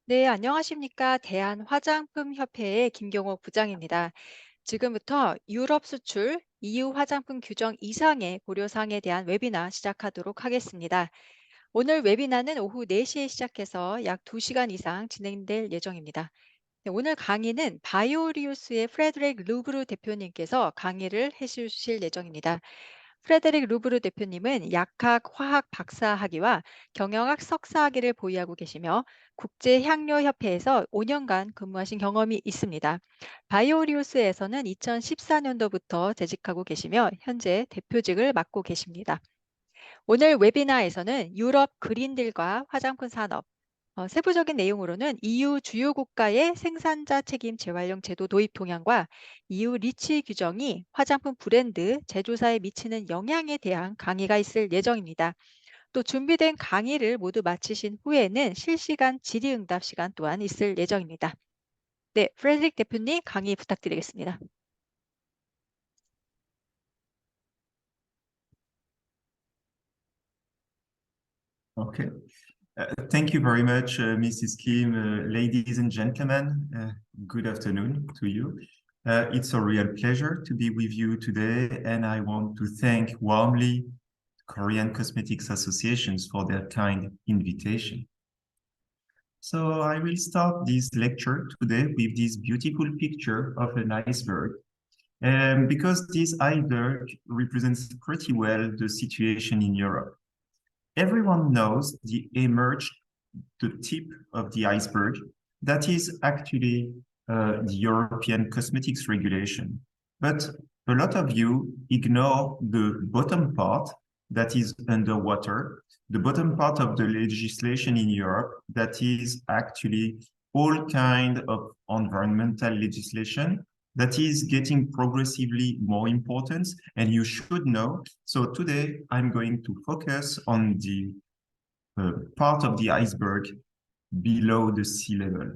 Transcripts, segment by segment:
네, 안녕하십니까. 대한화장품협회의 김경옥 부장입니다. 지금부터 유럽 수출 EU 화장품 규정 이상의 고려사항에 대한 웨비나 시작하도록 하겠습니다. 오늘 웨비나는 오후 4시에 시작해서 약 2시간 이상 진행될 예정입니다. 네, 오늘 강의는 바이오리우스의 프레드릭 루브르 대표님께서 강의를 해주실 예정입니다. 프레데릭 루브르 대표님은 약학, 화학 박사학위와 경영학 석사학위를 보유하고 계시며 국제향료협회에서 5년간 근무하신 경험이 있습니다. 바이오리우스에서는 2014년도부터 재직하고 계시며 현재 대표직을 맡고 계십니다. 오늘 웨비나에서는 유럽 그린딜과 화장품 산업, 세부적인 내용으로는 EU 주요 국가의 생산자 책임 재활용 제도 도입 동향과 EU 리치 규정이 화장품 브랜드 제조사에 미치는 영향에 대한 강의가 있을 예정입니다. 또 준비된 강의를 모두 마치신 후에는 실시간 질의응답 시간 또한 있을 예정입니다. 네, 프레드릭 대표님 강의 부탁드리겠습니다. Okay. Thank you very much, Mrs. Kim. Ladies and gentlemen, good afternoon to you. It's a real pleasure to be with you today, and I want to thank warmly Korean Cosmetics Associations for their kind invitation. So I will start this lecture today with this beautiful picture of an iceberg, because this iceberg represents pretty well the situation in Europe. Everyone knows the tip of the iceberg. That is actually the European cosmetics regulation. But a lot of you ignore the bottom part that is underwater, the bottom part of the legislation in Europe that is actually all kind of environmental legislation that is getting progressively more important, and you should know. So today I'm going to focus on the part of the iceberg below the sea level.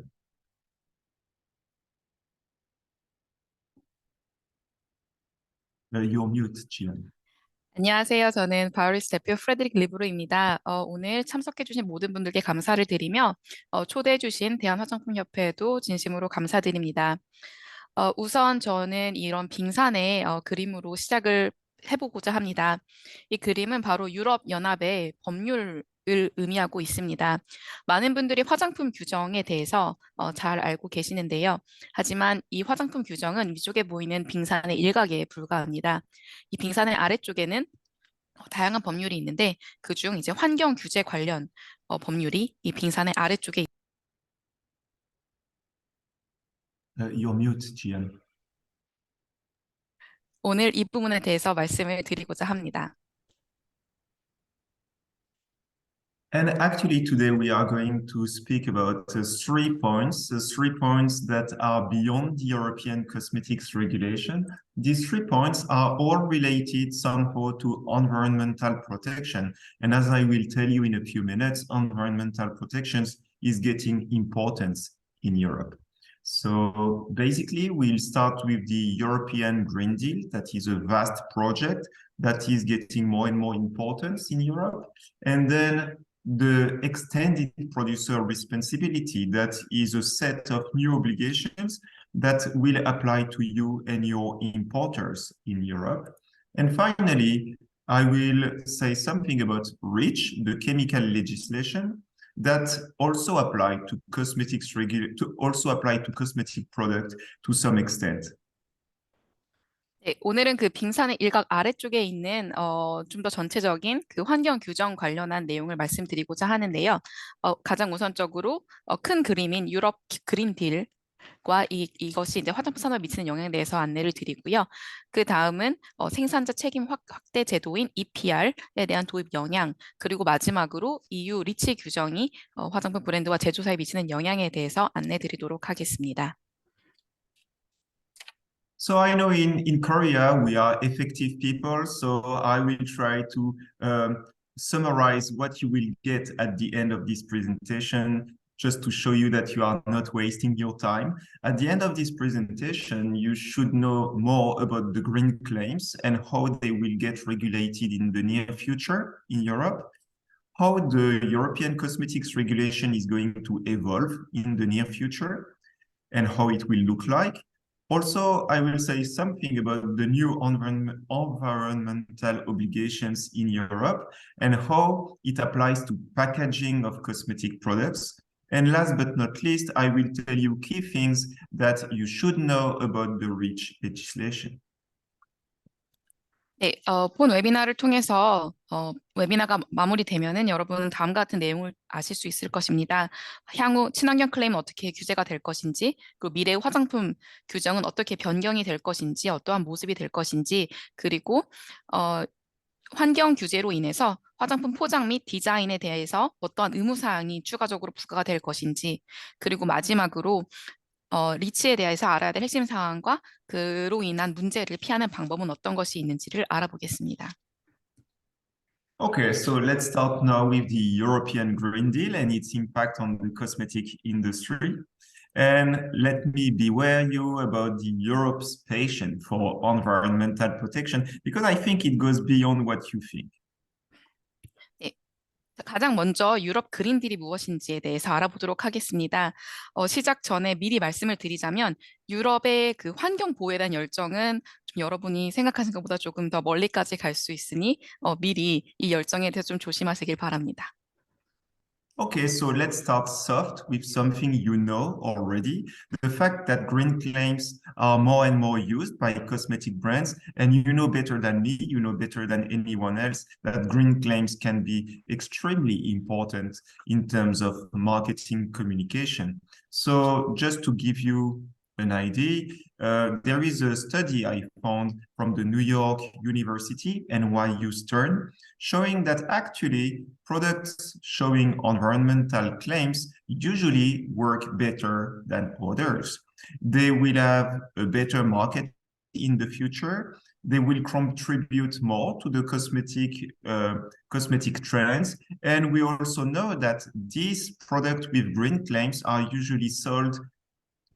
You're mute, Jihyeon. 안녕하세요. 저는 바이오리우스 대표 프레데릭 리브로입니다. 오늘 참석해주신 모든 분들께 감사를 드리며 초대해주신 대한화장품협회에도 진심으로 감사드립니다. 우선 저는 이런 빙산의 그림으로 시작을 해보고자 합니다. 이 그림은 바로 유럽연합의 법률을 의미하고 있습니다. 많은 분들이 화장품 규정에 대해서 잘 알고 계시는데요. 하지만 이 화장품 규정은 위쪽에 보이는 빙산의 일각에 불과합니다. 이 빙산의 아래쪽에는 다양한 법률이 있는데 그중 이제 환경 규제 관련 법률이 이 빙산의 아래쪽에 You're mute, Jihyeon. 오늘 이 부분에 대해서 말씀을 드리고자 합니다. And actually today we are going to speak about 3 points, 3 points that are beyond the European cosmetics regulation. These 3 points are all related somehow to environmental protection. And as I will tell you in a few minutes, environmental protections is getting importance in Europe. So basically, we'll start with the European Green Deal. That is a vast project that is getting more and more importance in Europe. And then the extended producer responsibility, that is a set of new obligations that will apply to you and your importers in Europe. And finally, I will say something about REACH, the chemical legislation that also apply to cosmetic product to some extent. 네, 오늘은 그 빙산의 일각 아래쪽에 있는 좀 더 전체적인 그 환경 규정 관련한 내용을 말씀드리고자 하는데요. 가장 우선적으로 큰 그림인 유럽 그린 딜과 이것이 이제 화장품 산업에 미치는 영향에 대해서 안내를 드리고요. 그 다음은 생산자 책임 확대 제도인 EPR에 대한 도입 영향, 그리고 마지막으로 EU 리치 규정이 화장품 브랜드와 제조사에 미치는 영향에 대해서 안내 드리도록 하겠습니다. So I know in Korea, we are effective people. So I will try to summarize what you will get at the end of this presentation, just to show you that you are not wasting your time. At the end of this presentation, you should know more about the green claims and how they will get regulated in the near future in Europe, how the European cosmetics regulation is going to evolve in the near future and how it will look like. Also, I will say something about the new environmental obligations in Europe and how it applies to packaging of cosmetic products. And last but not least, I will tell you key things that you should know about the REACH legislation. 네, 본 웨비나를 통해서 웨비나가 마무리되면은 여러분은 다음과 같은 내용을 아실 수 있을 것입니다. 향후 친환경 클레임은 어떻게 규제가 될 것인지, 그리고 미래의 화장품 규정은 어떻게 변경이 될 것인지, 어떠한 모습이 될 것인지, 그리고 환경 규제로 인해서 화장품 포장 및 디자인에 대해서 어떠한 의무사항이 추가적으로 부과가 될 것인지, 그리고 마지막으로 리치에 대해서 알아야 될 핵심 사항과 그로 인한 문제를 피하는 방법은 어떤 것이 있는지를 알아보겠습니다. Okay, so let's start now with the European Green Deal and its impact on the cosmetic industry. And let me beware you about the Europe's passion for environmental protection, because I think it goes beyond what you think. 가장 먼저 유럽 그린딜이 무엇인지에 대해서 알아보도록 하겠습니다. 시작 전에 미리 말씀을 드리자면 유럽의 그 환경 보호에 대한 열정은 좀 여러분이 생각하신 것보다 조금 더 멀리까지 갈 수 있으니 미리 이 열정에 대해서 좀 조심하시길 바랍니다. Okay, so let's start soft with something you know already, the fact that green claims are more and more used by cosmetic brands, and you know better than me, you know better than anyone else, that green claims can be extremely important in terms of marketing communication. So just to give you an idea, there is a study I found from the New York University NYU Stern showing that actually products showing environmental claims usually work better than others. They will have a better market in the future. They will contribute more to the cosmetic trends. And we also know that these products with green claims are usually sold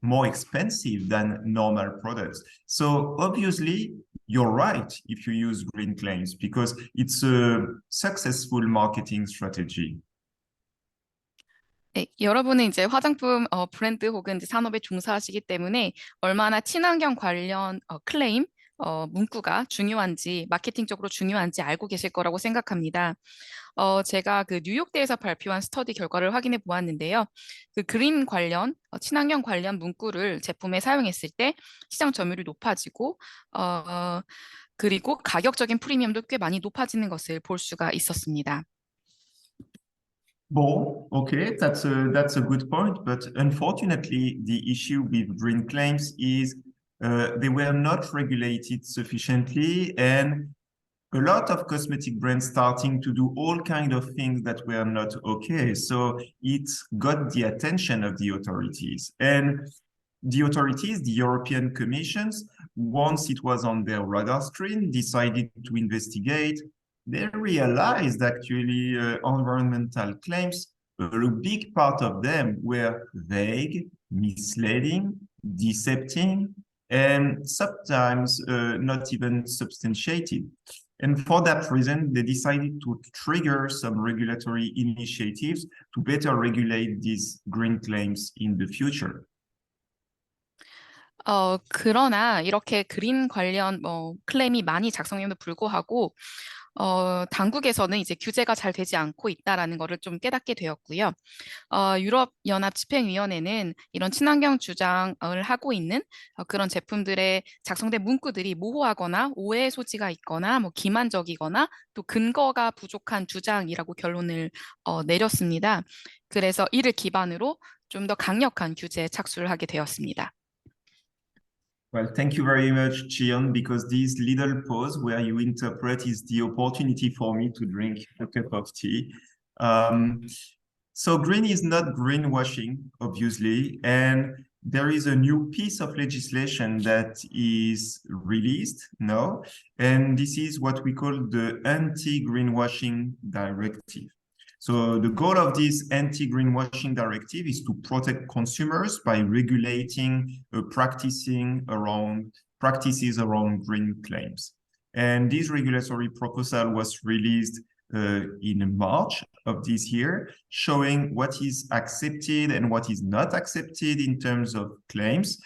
more expensive than normal products. So obviously, you're right if you use green claims because it's a successful marketing strategy. 네, 여러분은 이제 화장품 브랜드 혹은 이제 산업에 종사하시기 때문에 얼마나 친환경 관련 클레임 문구가 중요한지 마케팅적으로 중요한지 알고 계실 거라고 생각합니다. 제가 그 뉴욕대에서 발표한 스터디 결과를 확인해 보았는데요. 그 그린 관련, 친환경 관련 문구를 제품에 사용했을 때 시장 점유율이 높아지고, 그리고 가격적인 프리미엄도 꽤 많이 높아지는 것을 볼 수가 있었습니다. Well, okay, that's a good point, but unfortunately, the issue with green claims is they were not regulated sufficiently, and a lot of cosmetic brands starting to do all kinds of things that were not okay. So it got the attention of the authorities. And the authorities, the European Commissions, once it was on their radar screen, decided to investigate. They realized actually environmental claims, a big part of them were vague, misleading, deceptive, and sometimes not even substantiated. And for that reason, they decided to trigger some regulatory initiatives to better regulate these green claims in the future. 그러나 이렇게 그린 관련 클레임이 많이 작성됨에도 불구하고 당국에서는 이제 규제가 잘 되지 않고 있다라는 것을 좀 깨닫게 되었고요. 유럽연합집행위원회는 이런 친환경 주장을 하고 있는 그런 제품들의 작성된 문구들이 모호하거나 오해의 소지가 있거나 기만적이거나 또 근거가 부족한 주장이라고 결론을 내렸습니다. 그래서 이를 기반으로 좀 더 강력한 규제에 착수를 하게 되었습니다. Well, thank you very much, Jihyeon, because this little pause where you interpret is the opportunity for me to drink a cup of tea. So green is not greenwashing, obviously, and there is a new piece of legislation that is released now, and this is what we call the Anti-Greenwashing Directive. So the goal of this anti-greenwashing directive is to protect consumers by regulating practices around green claims. And this regulatory proposal was released in March of this year, showing what is accepted and what is not accepted in terms of claims.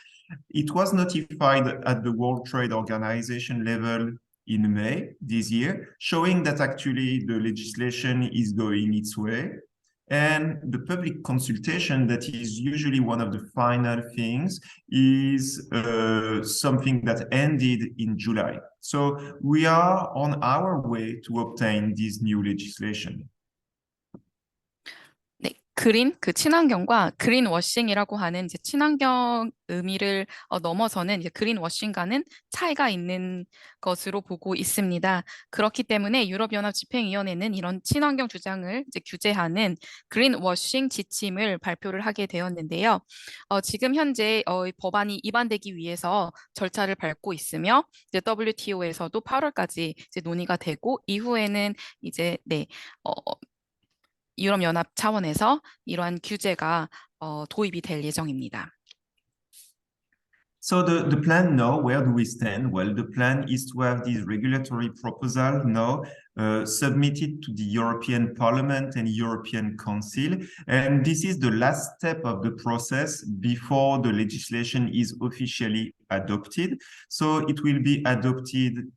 It was notified at the World Trade Organization level in May this year, showing that actually the legislation is going its way. And the public consultation, that is usually one of the final things, is something that ended in July. So we are on our way to obtain this new legislation. 네, 그린, 그 친환경과 그린 워싱이라고 하는 이제 친환경 의미를 넘어서는 이제 그린 워싱과는 차이가 있는 것으로 보고 있습니다. 그렇기 때문에 유럽연합 집행위원회는 이런 친환경 주장을 이제 규제하는 그린 워싱 지침을 발표를 하게 되었는데요. 지금 현재 법안이 입안되기 위해서 절차를 밟고 있으며 이제 WTO에서도 8월까지 이제 논의가 되고 이후에는 이제 유럽연합 차원에서 이러한 규제가 도입이 될 예정입니다. So the plan now, where do we stand? Well, the plan is to have this regulatory proposal now submitted to the European Parliament and European Council. And this is the last step of the process before the legislation is officially adopted. So it will be adopted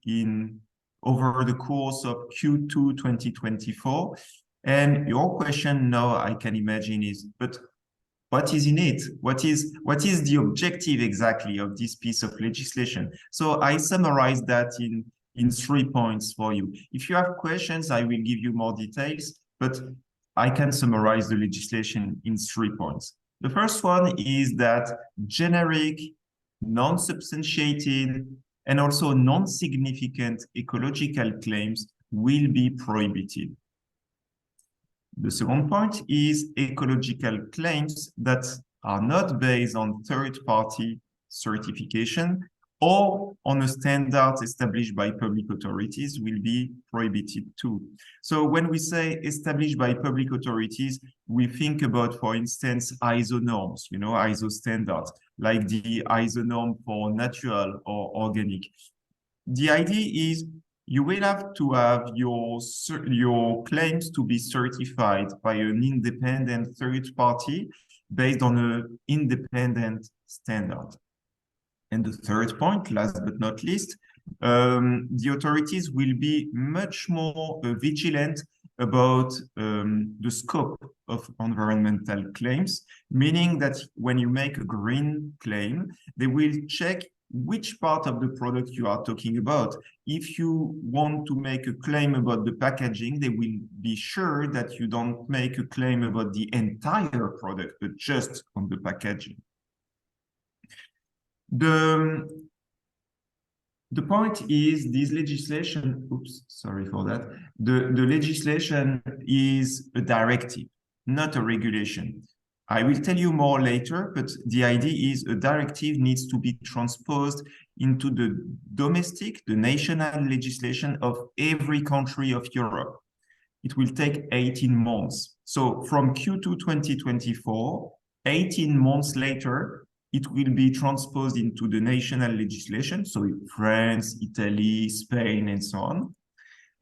over the course of Q2 2024. And your question now, I can imagine, is, but what is in it? What is the objective exactly of this piece of legislation? So I summarized that in 3 points for you. If you have questions, I will give you more details, but I can summarize the legislation in 3 points. The first one is that generic, non-substantiated, and also non-significant ecological claims will be prohibited. The second point is ecological claims that are not based on third-party certification or on a standard established by public authorities will be prohibited too. So when we say established by public authorities, we think about, for instance, ISO norms, ISO standards, like the ISO norm for natural or organic. The idea is you will have to have your claims to be certified by an independent third party based on an independent standard. And the third point, last but not least, the authorities will be much more vigilant about the scope of environmental claims, meaning that when you make a green claim, they will check which part of the product you are talking about. If you want to make a claim about the packaging, they will be sure that you don't make a claim about the entire product, but just on the packaging. The point is this legislation, oops, sorry for that. The legislation is a directive, not a regulation. I will tell you more later, but the idea is a directive needs to be transposed into the national legislation of every country of Europe. It will take 18 months. So from Q2 2024, 18 months later, it will be transposed into the national legislation. So France, Italy, Spain, and so on.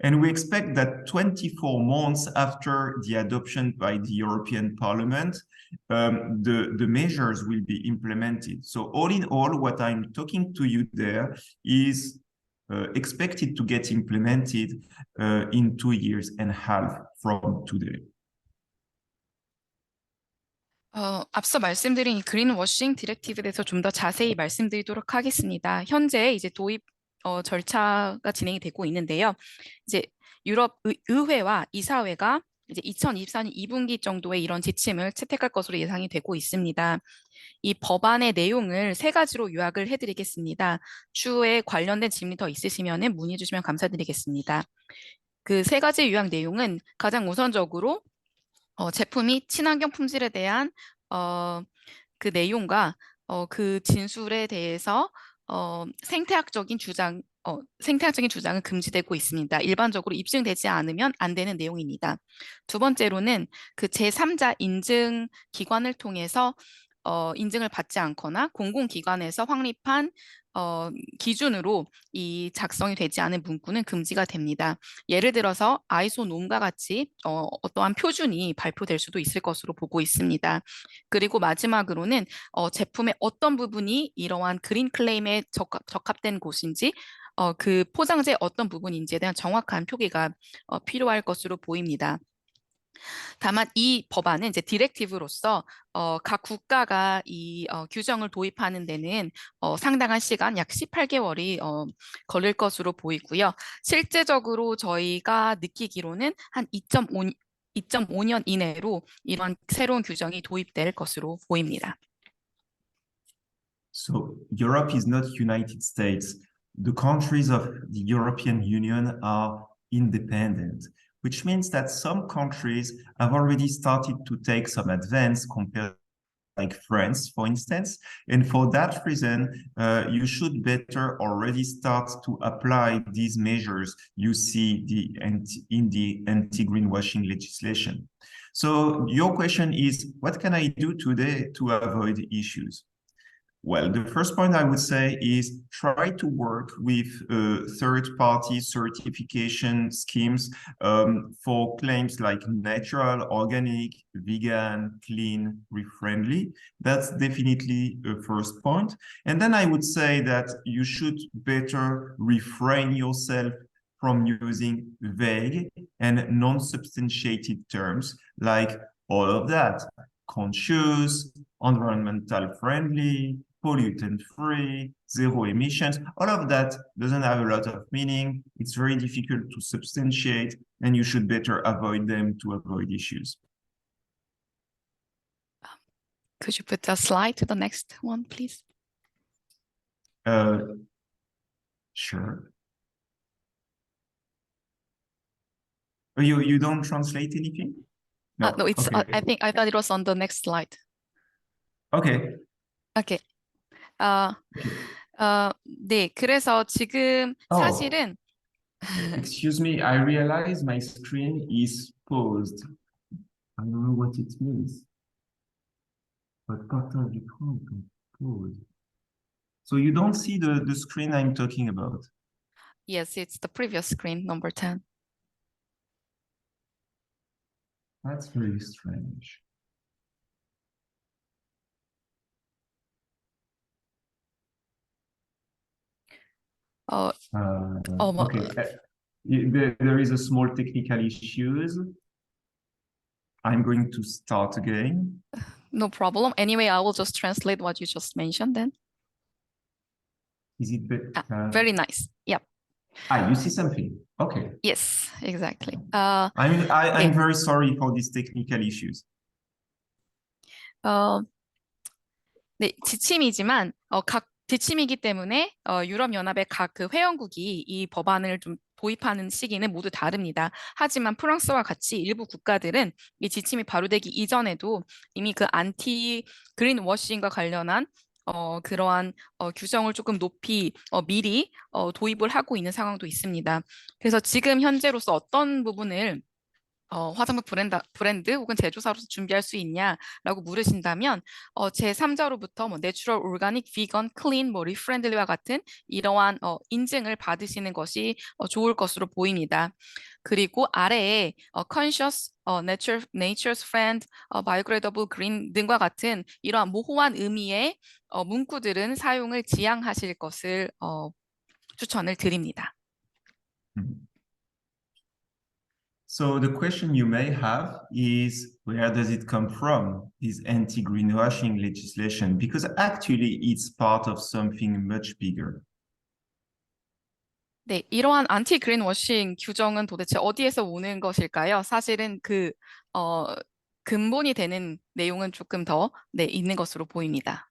And we expect that 24 months after the adoption by the European Parliament, the measures will be implemented. So all in all, what I'm talking to you there is expected to get implemented in 2.5 years from today. 앞서 말씀드린 이 그린워싱 디렉티브에 대해서 좀 더 자세히 말씀드리도록 하겠습니다. 현재 이제 도입 절차가 진행이 되고 있는데요. 이제 유럽 의회와 이사회가 이제 2024년 2분기 정도에 이런 지침을 채택할 것으로 예상이 되고 있습니다. 이 법안의 내용을 3가지로 요약을 해드리겠습니다. 추후에 관련된 질문이 더 있으시면 문의해 주시면 감사드리겠습니다. 그 3가지 요약 내용은 가장 우선적으로 제품이 친환경 품질에 대한 그 내용과 그 진술에 대해서 생태학적인 주장은 금지되고 있습니다. 일반적으로 입증되지 않으면 안 되는 내용입니다. 두 번째로는 그 제3자 인증 기관을 통해서 인증을 받지 않거나 공공기관에서 확립한 기준으로 이 작성이 되지 않은 문구는 금지가 됩니다. 예를 들어서 아이소놈과 같이 어떠한 표준이 발표될 수도 있을 것으로 보고 있습니다. 그리고 마지막으로는 제품의 어떤 부분이 이러한 그린 클레임에 적합된 곳인지 그 포장재의 어떤 부분인지에 대한 정확한 표기가 필요할 것으로 보입니다. 다만 이 법안은 이제 디렉티브로서 각 국가가 이 규정을 도입하는 데는 상당한 시간, 약 18개월이 걸릴 것으로 보이고요. 실제적으로 저희가 느끼기로는 한 2.5년 이내로 이런 새로운 규정이 도입될 것으로 보입니다. So Europe is not United States. The countries of the European Union are independent, which means that some countries have already started to take some advance compared like France, for instance. And for that reason, you should better already start to apply these measures you see in the anti-greenwashing legislation. So your question is, what can I do today to avoid issues? Well, the first point I would say is try to work with third-party certification schemes for claims like natural, organic, vegan, clean, reef-friendly. That's definitely a first point. And then I would say that you should better refrain yourself from using vague and non-substantiated terms like all of that: conscious, environmental friendly, pollutant-free, zero emissions. All of that doesn't have a lot of meaning. It's very difficult to substantiate, and you should better avoid them to avoid issues. Could you put a slide to the next one, please? Sure. You don't translate anything? No, it's. Okay. I thought it was on the next slide. Okay. Okay. 네, 그래서 지금 사실은 Excuse me, I realize my screen is paused. I don't know what it means. But partage d'écran is paused. So you don't see the screen I'm talking about? Yes, it's the previous screen, number 10. That's very strange. Okay. There is a small technical issues. I'm going to start again. No problem. Anyway, I will just translate what you just mentioned then. Is it better? Very nice. Yep. You see something. Okay. Yes, exactly. I'm very sorry for these technical issues. 네, 지침이지만 각 지침이기 때문에 유럽연합의 각 그 회원국이 이 법안을 좀 도입하는 시기는 모두 다릅니다. 하지만 프랑스와 같이 일부 국가들은 이 지침이 발효되기 이전에도 이미 그 안티 그린워싱과 관련한 그러한 규정을 조금 높이 미리 도입을 하고 있는 상황도 있습니다. 그래서 지금 현재로서 어떤 부분을 화장품 브랜드 혹은 제조사로서 준비할 수 있냐라고 물으신다면 제3자로부터 뭐 내추럴, 오르가닉, 비건, 클린, 뭐 리프렌들리와 같은 이러한 인증을 받으시는 것이 좋을 것으로 보입니다. 그리고 아래에 conscious, nature's friend, biodegradable, green 등과 같은 이러한 모호한 의미의 문구들은 사용을 지양하실 것을 추천을 드립니다. So the question you may have is, where does it come from, this anti-greenwashing legislation? Because actually it's part of something much bigger. 네, 이러한 안티 그린워싱 규정은 도대체 어디에서 오는 것일까요? 사실은 그 근본이 되는 내용은 조금 더 있는 것으로 보입니다.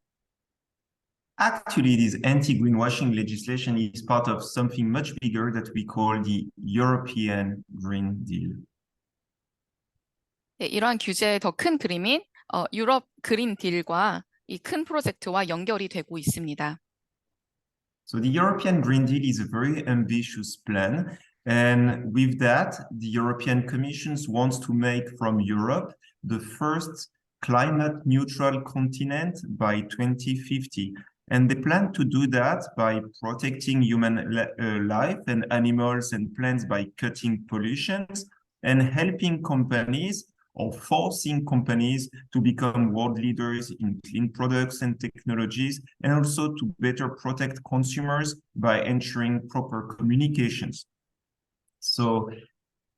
Actually, this anti-greenwashing legislation is part of something much bigger that we call the European Green Deal. 네, 이러한 규제의 더 큰 그림인 유럽 그린 딜과 이 큰 프로젝트와 연결이 되고 있습니다. So the European Green Deal is a very ambitious plan, and with that, the European Commission wants to make from Europe the first climate neutral continent by 2050. And they plan to do that by protecting human life and animals and plants by cutting pollutions and helping companies or forcing companies to become world leaders in clean products and technologies, and also to better protect consumers by ensuring proper communications. So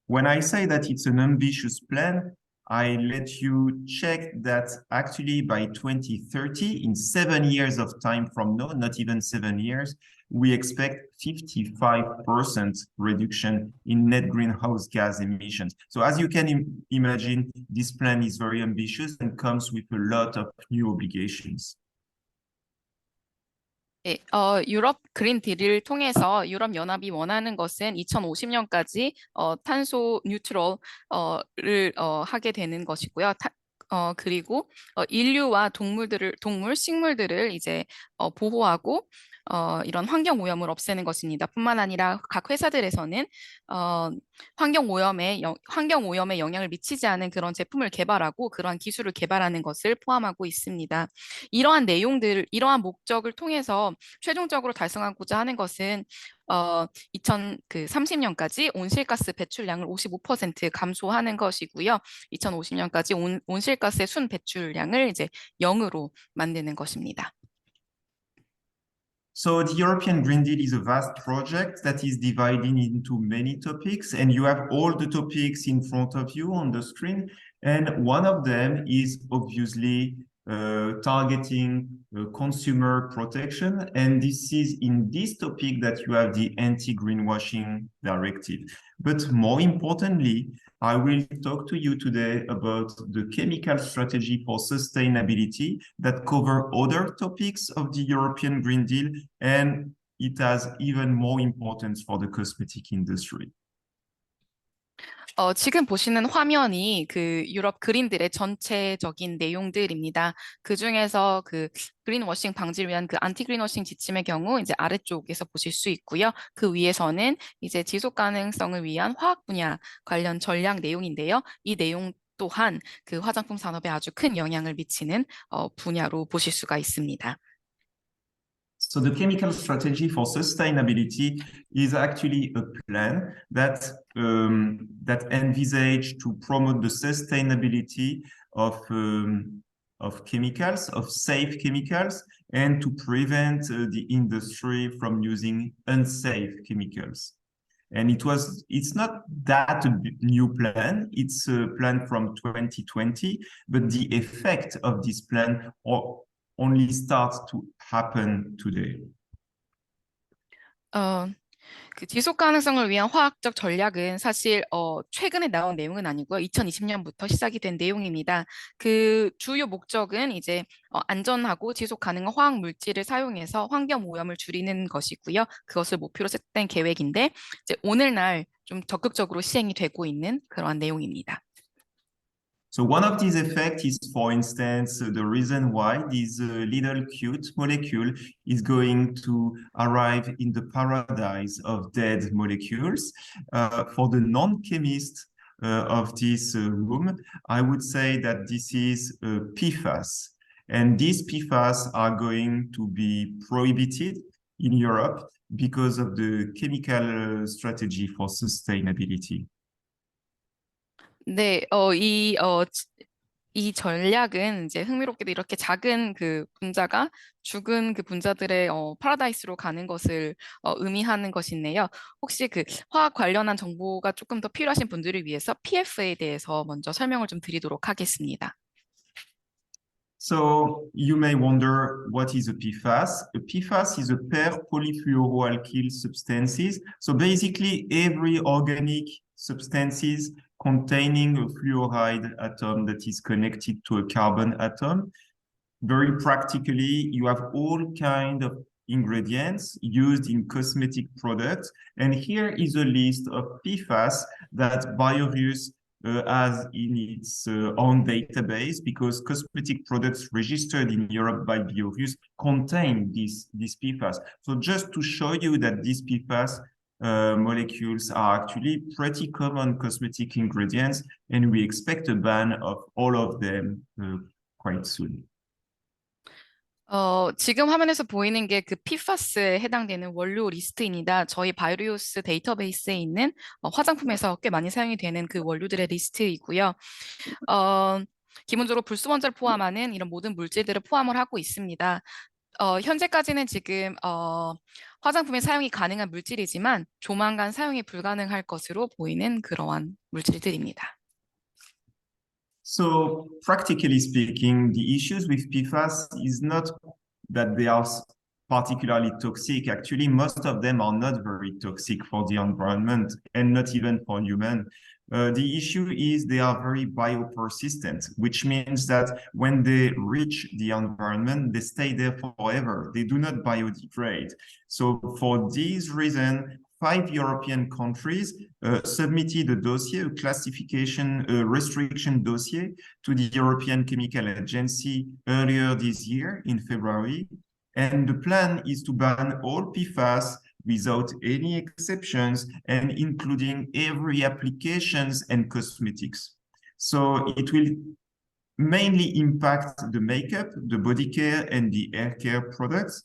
when I say that it's an ambitious plan, I let you check that actually by 2030, in 7 years of time from now, not even 7 years, we expect 55% reduction in net greenhouse gas emissions. So as you can imagine, this plan is very ambitious and comes with a lot of new obligations. 네, 유럽 그린 딜을 통해서 유럽 연합이 원하는 것은 2050년까지 탄소 뉴트럴을 하게 되는 것이고요. 그리고 인류와 식물들을 이제 보호하고 이런 환경 오염을 없애는 것입니다. 뿐만 아니라 각 회사들에서는 환경 오염에 영향을 미치지 않은 그런 제품을 개발하고 그러한 기술을 개발하는 것을 포함하고 있습니다. 이러한 목적을 통해서 최종적으로 달성하고자 하는 것은 2030년까지 온실가스 배출량을 55% 감소하는 것이고요. 2050년까지 온실가스의 순 배출량을 이제 0으로 만드는 것입니다. So the European Green Deal is a vast project that is divided into many topics, and you have all the topics in front of you on the screen. And one of them is obviously targeting consumer protection. And this is in this topic that you have the anti-greenwashing directive. But more importantly, I will talk to you today about the chemical strategy for sustainability that cover other topics of the European Green Deal, and it has even more importance for the cosmetic industry. 지금 보시는 화면이 그 유럽 그린들의 전체적인 내용들입니다. 그 중에서 그 그린워싱 방지를 위한 그 안티 그린워싱 지침의 경우 이제 아래쪽에서 보실 수 있고요. 그 위에서는 이제 지속 가능성을 위한 화학 분야 관련 전략 내용인데요. 이 내용 또한 그 화장품 산업에 아주 큰 영향을 미치는 분야로 보실 수가 있습니다. So the chemical strategy for sustainability is actually a plan that envisage to promote the sustainability of chemicals, of safe chemicals, and to prevent the industry from using unsafe chemicals. And it's not that a new plan, it's a plan from 2020, but the effect of this plan only starts to happen today. 그 지속 가능성을 위한 화학적 전략은 사실 최근에 나온 내용은 아니고요. 2020년부터 시작이 된 내용입니다. 그 주요 목적은 이제 안전하고 지속 가능한 화학 물질을 사용해서 환경 오염을 줄이는 것이고요. 그것을 목표로 set된 계획인데 이제 오늘날 좀 적극적으로 시행이 되고 있는 그러한 내용입니다. So one of these effects is, for instance, the reason why this little cute molecule is going to arrive in the paradise of dead molecules. For the non-chemist of this room, I would say that this is PFAS. And these PFAS are going to be prohibited in Europe because of the chemical strategy for sustainability. 네, 이 전략은 이제 흥미롭게도 이렇게 작은 그 분자가 죽은 그 분자들의 파라다이스로 가는 것을 의미하는 것인데요. 혹시 그 화학 관련한 정보가 조금 더 필요하신 분들을 위해서 PF에 대해서 먼저 설명을 좀 드리도록 하겠습니다. So you may wonder, what is a PFAS? A PFAS is a pair polyfluoroalkyl substances. So basically every organic substances containing a fluoride atom that is connected to a carbon atom. Very practically, you have all kinds of ingredients used in cosmetic products. And here is a list of PFAS that Biorius has in its own database, because cosmetic products registered in Europe by Biorius contain these PFAS. So just to show you that these PFAS molecules are actually pretty common cosmetic ingredients, and we expect a ban of all of them quite soon. 지금 화면에서 보이는 게 그 PFAS에 해당되는 원료 리스트입니다. 저희 바이오리우스 데이터베이스에 있는 화장품에서 꽤 많이 사용이 되는 그 원료들의 리스트이고요. 기본적으로 불순원자를 포함하는 이런 모든 물질들을 포함을 하고 있습니다. 현재까지는 지금 화장품에 사용이 가능한 물질이지만 조만간 사용이 불가능할 것으로 보이는 그러한 물질들입니다. So practically speaking, the issues with PFAS is not that they are particularly toxic. Actually, most of them are not very toxic for the environment and not even for human. The issue is they are very biopersistent, which means that when they reach the environment, they stay there forever. They do not biodegrade. So for this reason, 5 European countries submitted a dossier, a classification, a restriction dossier to the European Chemical Agency earlier this year in February. And the plan is to ban all PFAS without any exceptions and including every applications and cosmetics. So it will mainly impact the makeup, the body care, and the hair care products.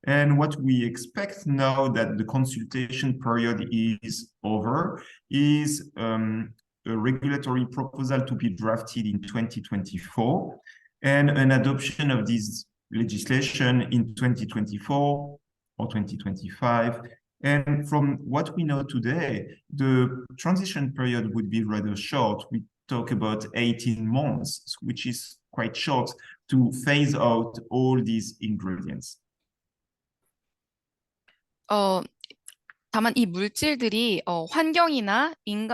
And what we expect now that the consultation period is over is a regulatory proposal to be drafted in 2024 and an adoption of this legislation in 2024 or 2025. And from what we know today, the transition period would be rather short. We talk about 18 months, which is quite short to phase out all these ingredients. 다만 이 물질들이 환경이나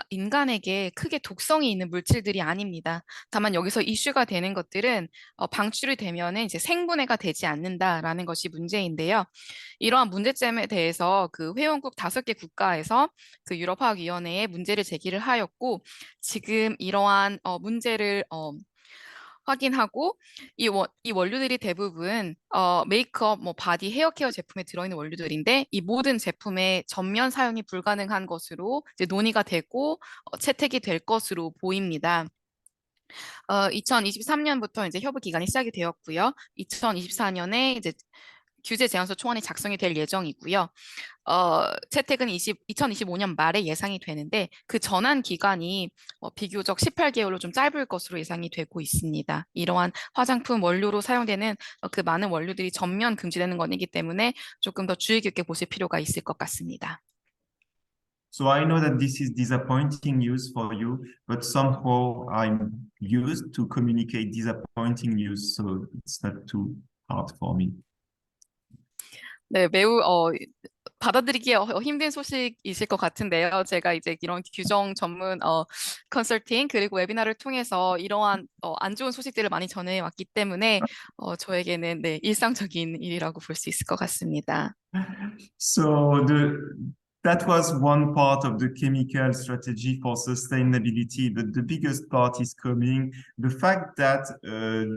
인간에게 크게 독성이 있는 물질들이 아닙니다. 다만 여기서 이슈가 되는 것들은 방출이 되면은 이제 생분해가 되지 않는다라는 것이 문제인데요. 이러한 문제점에 대해서 그 회원국 5개 국가에서 그 유럽화학위원회에 문제를 제기를 하였고 지금 이러한 문제를 확인하고 이 원료들이 대부분 메이크업, 바디, 헤어케어 제품에 들어있는 원료들인데 이 모든 제품의 전면 사용이 불가능한 것으로 이제 논의가 되고 채택이 될 것으로 보입니다. 2023년부터 이제 협의 기간이 시작이 되었고요. 2024년에 이제 규제 제안서 초안이 작성이 될 예정이고요. 채택은 2025년 말에 예상이 되는데 그 전환 기간이 비교적 18개월로 좀 짧을 것으로 예상이 되고 있습니다. 이러한 화장품 원료로 사용되는 그 많은 원료들이 전면 금지되는 것이기 때문에 조금 더 주의 깊게 보실 필요가 있을 것 같습니다. So I know that this is disappointing news for you, but somehow I'm used to communicate disappointing news, so it's not too hard for me. 네, 매우 받아들이기 힘든 소식이실 것 같은데요. 제가 이제 이런 규정 전문 컨설팅 그리고 웨비나를 통해서 이러한 안 좋은 소식들을 많이 전해왔기 때문에 저에게는 네, 일상적인 일이라고 볼 수 있을 것 같습니다. So that was one part of the chemical strategy for sustainability, but the biggest part is coming. The fact that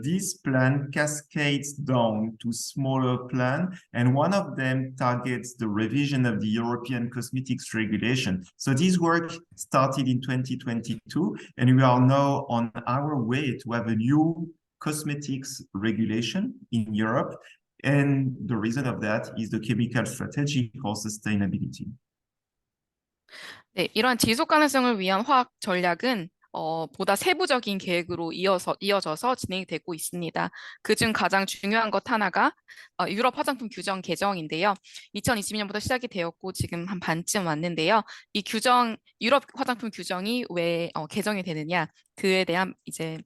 this plan cascades down to smaller plans, and one of them targets the revision of the European cosmetics regulation. So this work started in 2022, and we are now on our way to have a new cosmetics regulation in Europe. And the reason of that is the chemical strategy for sustainability. 네, 이러한 지속 가능성을 위한 화학 전략은 보다 세부적인 계획으로 이어져서 진행이 되고 있습니다. 그중 가장 중요한 것 하나가 유럽 화장품 규정 개정인데요. 2022년부터 시작이 되었고 지금 한 반쯤 왔는데요. 이 규정, 유럽 화장품 규정이 왜 개정이 되느냐? 그에 대한 이제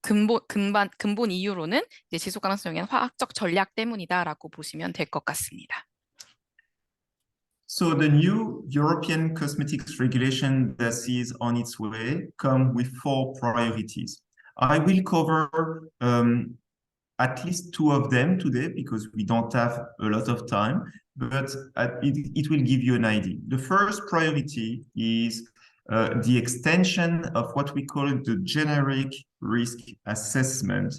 근본 이유로는 이제 지속 가능성에 대한 화학적 전략 때문이다라고 보시면 될 것 같습니다. So the new European cosmetics regulation that is on its way come with 4 priorities. I will cover at least 2 of them today because we don't have a lot of time, but it will give you an idea. The first priority is the extension of what we call the generic risk assessment.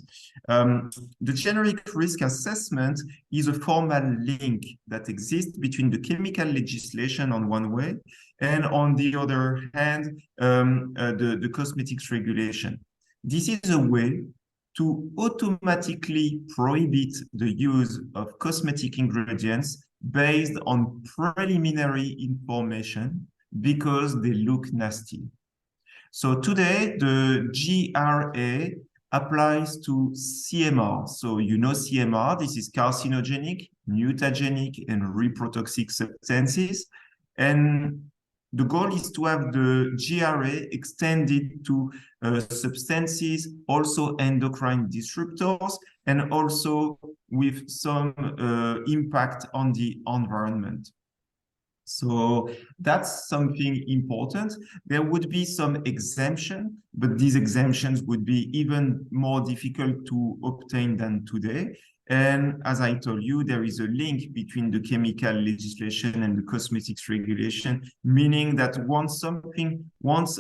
The generic risk assessment is a formal link that exists between the chemical legislation on one way and on the other hand, the cosmetics regulation. This is a way to automatically prohibit the use of cosmetic ingredients based on preliminary information because they look nasty. So today, the GRA applies to CMR. So you know CMR, this is carcinogenic, mutagenic, and reprotoxic substances. And the goal is to have the GRA extended to substances, also endocrine disruptors, and also with some impact on the environment. So that's something important. There would be some exemption, but these exemptions would be even more difficult to obtain than today. And as I told you, there is a link between the chemical legislation and the cosmetics regulation, meaning that once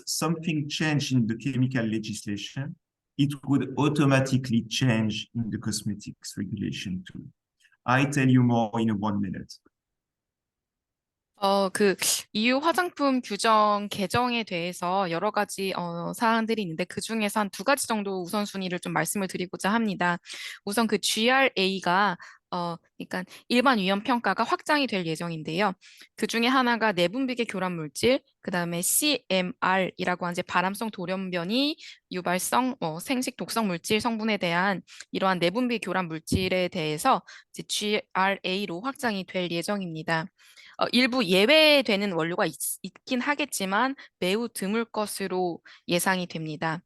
something changed in the chemical legislation, it would automatically change in the cosmetics regulation too. I tell you more in 1 minute. 그 EU 화장품 규정 개정에 대해서 여러 가지 사항들이 있는데 그 중에서 한 두 가지 정도 우선순위를 좀 말씀을 드리고자 합니다. 우선 그 GRA가 그러니까 일반 위험 평가가 확장이 될 예정인데요. 그 중에 하나가 내분비계 교란 물질, 그 다음에 CMR이라고 하는 이제 발암성 돌연변이, 유발성, 생식 독성 물질 성분에 대한 이러한 내분비 교란 물질에 대해서 이제 GRA로 확장이 될 예정입니다. 일부 예외되는 원료가 있긴 하겠지만 매우 드물 것으로 예상이 됩니다.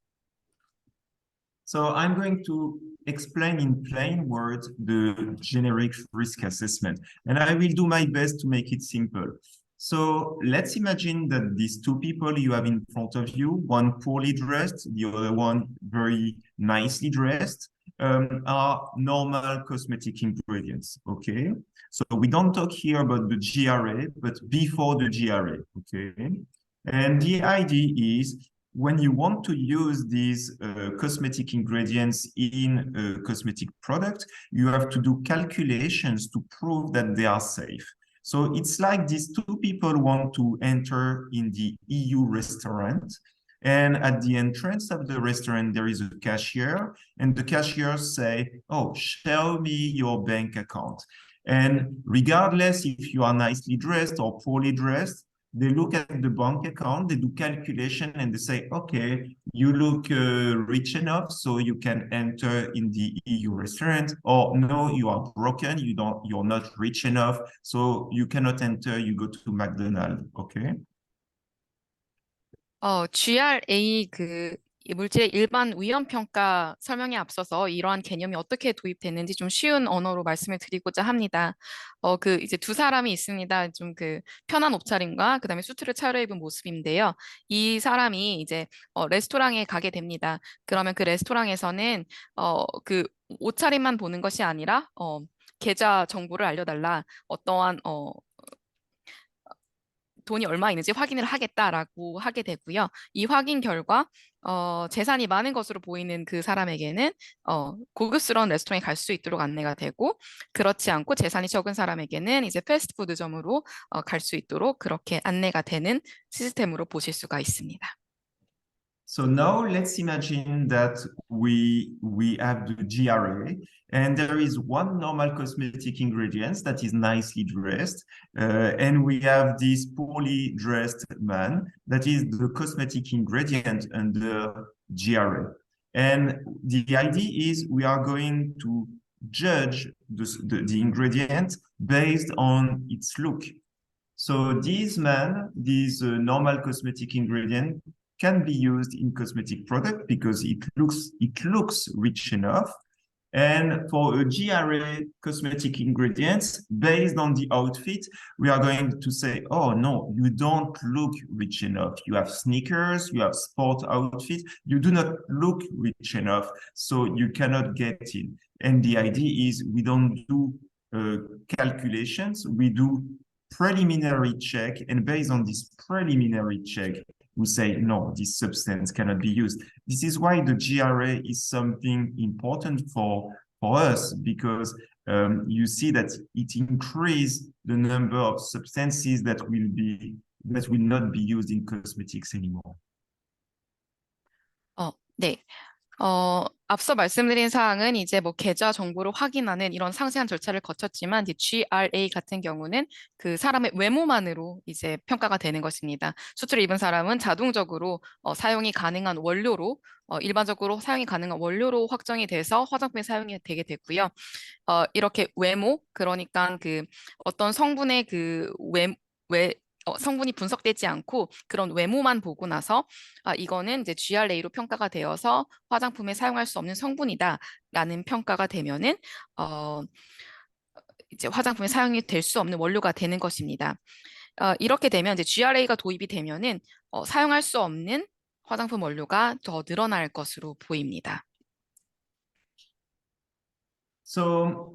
So I'm going to explain in plain words the generic risk assessment, and I will do my best to make it simple. So let's imagine that these two people you have in front of you, one poorly dressed, the other one very nicely dressed, are normal cosmetic ingredients, okay? So we don't talk here about the GRA, but before the GRA, okay? And the idea is when you want to use these cosmetic ingredients in a cosmetic product, you have to do calculations to prove that they are safe. So it's like these two people want to enter in the EU restaurant. And at the entrance of the restaurant, there is a cashier, and the cashier say, oh, show me your bank account. And regardless if you are nicely dressed or poorly dressed, they look at the bank account, they do calculation, and they say, okay, you look rich enough, so you can enter in the EU restaurant, or no, you are broken, you're not rich enough, so you cannot enter, you go to McDonald's, okay? GRA 이 물질의 일반 위험 평가 설명에 앞서서 이러한 개념이 어떻게 도입됐는지 좀 쉬운 언어로 말씀을 드리고자 합니다. 이제 두 사람이 있습니다. 좀 그 편한 옷차림과 그다음에 수트를 차려입은 모습인데요. 이 사람이 이제 레스토랑에 가게 됩니다. 그러면 그 레스토랑에서는 그 옷차림만 보는 것이 아니라 계좌 정보를 알려달라, 어떠한 돈이 얼마 있는지 확인을 하겠다라고 하게 되고요. 이 확인 결과 재산이 많은 것으로 보이는 그 사람에게는 고급스러운 레스토랑에 갈 수 있도록 안내가 되고, 그렇지 않고 재산이 적은 사람에게는 이제 패스트푸드점으로 갈 수 있도록 그렇게 안내가 되는 시스템으로 보실 수가 있습니다. So now let's imagine that we have the GRA, and there is one normal cosmetic ingredient that is nicely dressed, and we have this poorly dressed man that is the cosmetic ingredient under GRA. And the idea is we are going to judge the ingredient based on its look. So this normal cosmetic ingredient can be used in cosmetic product because it looks rich enough. And for a GRA cosmetic ingredients, based on the outfit, we are going to say, oh no, you don't look rich enough. You have sneakers, you have sport outfit, you do not look rich enough, so you cannot get in. And the idea is we don't do calculations, we do preliminary check, and based on this preliminary check, who say, no, this substance cannot be used. This is why the GRA is something important for us, because you see that it increases the number of substances that will not be used in cosmetics anymore. 네. 앞서 말씀드린 사항은 이제 뭐 계좌 정보를 확인하는 이런 상세한 절차를 거쳤지만 이제 GRA 같은 경우는 그 사람의 외모만으로 이제 평가가 되는 것입니다. 수출을 입은 사람은 자동적으로 사용이 가능한 원료로 일반적으로 사용이 가능한 원료로 확정이 돼서 화장품에 사용이 되게 됐고요. 이렇게 외모, 그러니까 그 어떤 성분의 그 성분이 분석되지 않고 그런 외모만 보고 나서 이거는 이제 GRA로 평가가 되어서 화장품에 사용할 수 없는 성분이다라는 평가가 되면은 이제 화장품에 사용이 될 수 없는 원료가 되는 것입니다. 이렇게 되면 이제 GRA가 도입이 되면은 사용할 수 없는 화장품 원료가 더 늘어날 것으로 보입니다. So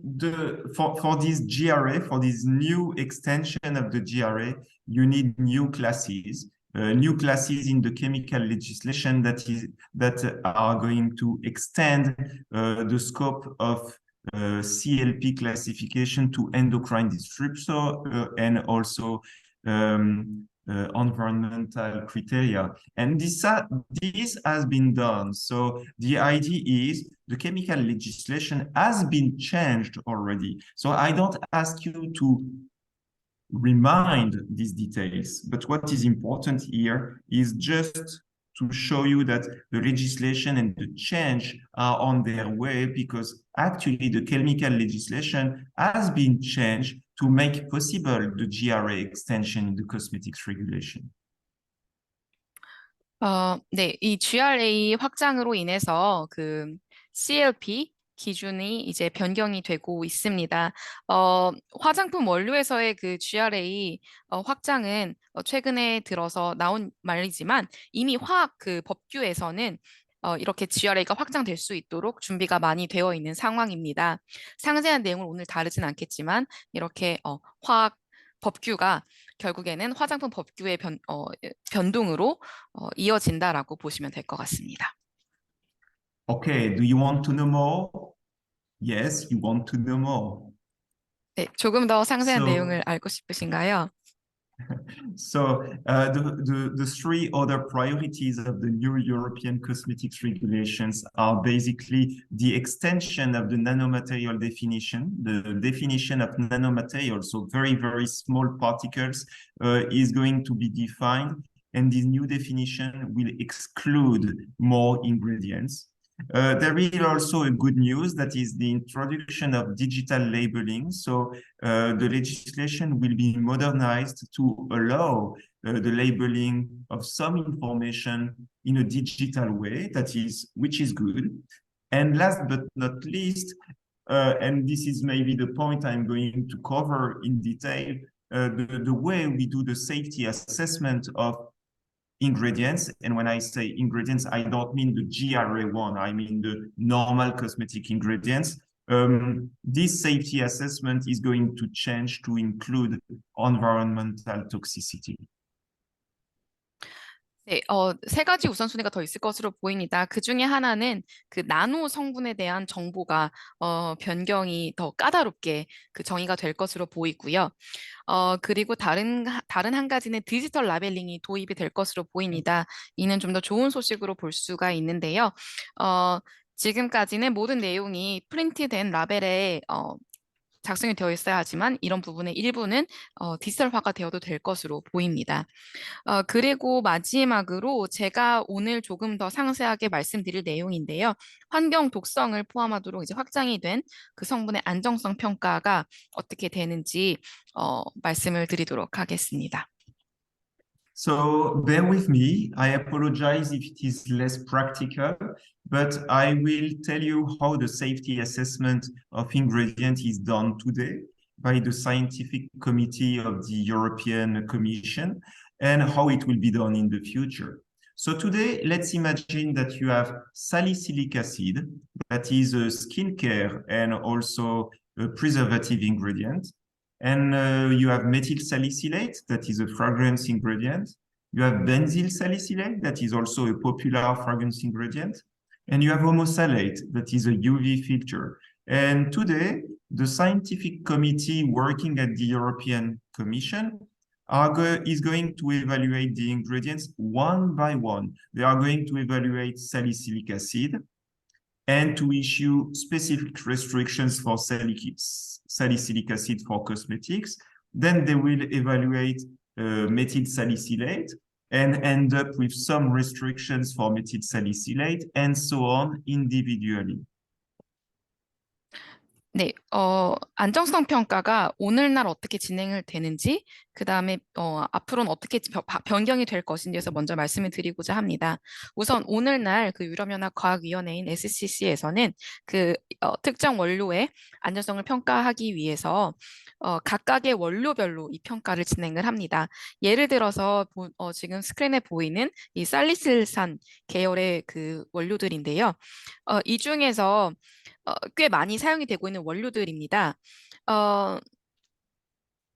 for this GRA, for this new extension of the GRA, you need new classes in the chemical legislation that are going to extend the scope of CLP classification to endocrine disruptor and also environmental criteria. And this has been done. So the idea is the chemical legislation has been changed already. So I don't ask you to remind these details, but what is important here is just to show you that the legislation and the change are on their way, because actually the chemical legislation has been changed to make possible the GRA extension in the cosmetics regulation. 네, 이 GRA 확장으로 인해서 그 CLP 기준이 이제 변경이 되고 있습니다. 화장품 원료에서의 그 GRA 확장은 최근에 들어서 나온 말이지만 이미 화학 그 법규에서는 이렇게 GRA가 확장될 수 있도록 준비가 많이 되어 있는 상황입니다. 상세한 내용을 오늘 다루진 않겠지만 이렇게 화학 법규가 결국에는 화장품 법규의 변동으로 이어진다라고 보시면 될 것 같습니다. Okay, do you want to know more? Yes, you want to know more. 네, 조금 더 상세한 So- 내용을 알고 싶으신가요? So the three other priorities of the new European cosmetics regulations are basically the extension of the nanomaterial definition. The definition of nanomaterials, so very, very small particles, is going to be defined, and this new definition will exclude more ingredients. There is also a good news, that is the introduction of digital labeling. So the legislation will be modernized to allow the labeling of some information in a digital way, which is good. And last but not least, and this is maybe the point I'm going to cover in detail, the way we do the safety assessment of ingredients. And when I say ingredients, I don't mean the GRA one, I mean the normal cosmetic ingredients. This safety assessment is going to change to include environmental toxicity. 네, 세 가지 우선순위가 더 있을 것으로 보입니다. 그 중에 하나는 그 나노 성분에 대한 정보가 변경이 더 까다롭게 그 정의가 될 것으로 보이고요. 그리고 다른 한 가지는 디지털 라벨링이 도입이 될 것으로 보입니다. 이는 좀 더 좋은 소식으로 볼 수가 있는데요. 지금까지는 모든 내용이 프린트된 라벨에 작성이 되어 있어야 하지만 이런 부분의 일부는 디지털화가 되어도 될 것으로 보입니다. 그리고 마지막으로 제가 오늘 조금 더 상세하게 말씀드릴 내용인데요. 환경 독성을 포함하도록 이제 확장이 된 그 성분의 안정성 평가가 어떻게 되는지 말씀을 드리도록 하겠습니다. So bear with me. I apologize if it is less practical, but I will tell you how the safety assessment of ingredients is done today by the scientific committee of the European Commission and how it will be done in the future. So today, let's imagine that you have salicylic acid, that is a skincare and also a preservative ingredient. And you have methyl salicylate, that is a fragrance ingredient. You have benzyl salicylate, that is also a popular fragrance ingredient. And you have homosalate, that is a UV filter. And today, the scientific committee working at the European Commission is going to evaluate the ingredients one by one. They are going to evaluate salicylic acid and to issue specific restrictions for salicylic acid for cosmetics. Then they will evaluate methyl salicylate and end up with some restrictions for methyl salicylate and so on individually. 네, 안정성 평가가 오늘날 어떻게 진행을 되는지, 그 다음에 앞으로는 어떻게 변경이 될 것인지에서 먼저 말씀을 드리고자 합니다. 우선 오늘날 그 유럽연합과학위원회인 SCC에서는 그 특정 원료의 안전성을 평가하기 위해서 각각의 원료별로 이 평가를 진행을 합니다. 예를 들어서 지금 스크린에 보이는 이 살리실산 계열의 그 원료들인데요. 이 중에서 꽤 많이 사용이 되고 있는 원료들입니다.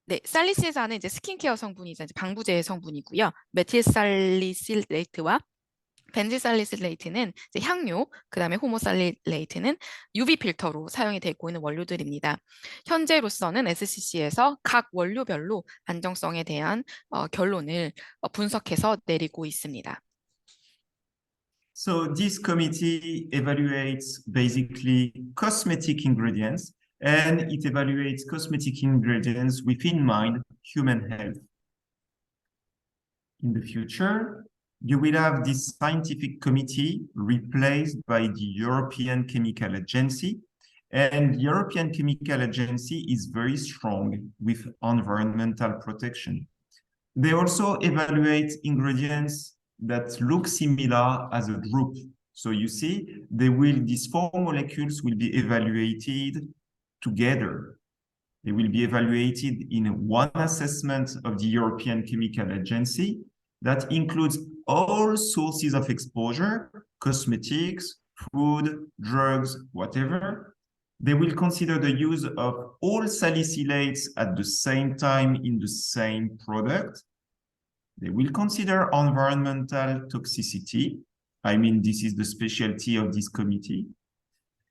네, 살리실산은 이제 스킨케어 성분이자 이제 방부제 성분이고요. 메틸살리실레이트와 벤질살리실레이트는 이제 향료, 그 다음에 호모살리레이트는 UV 필터로 사용이 되고 있는 원료들입니다. 현재로서는 SCC에서 각 원료별로 안정성에 대한 결론을 분석해서 내리고 있습니다. So this committee evaluates basically cosmetic ingredients, and it evaluates cosmetic ingredients with in mind human health. In the future, you will have this scientific committee replaced by the European Chemical Agency, and the European Chemical Agency is very strong with environmental protection. They also evaluate ingredients that look similar as a group. So you see, these four molecules will be evaluated together. They will be evaluated in one assessment of the European Chemical Agency that includes all sources of exposure, cosmetics, food, drugs, whatever. They will consider the use of all salicylates at the same time in the same product. They will consider environmental toxicity. I mean, this is the specialty of this committee.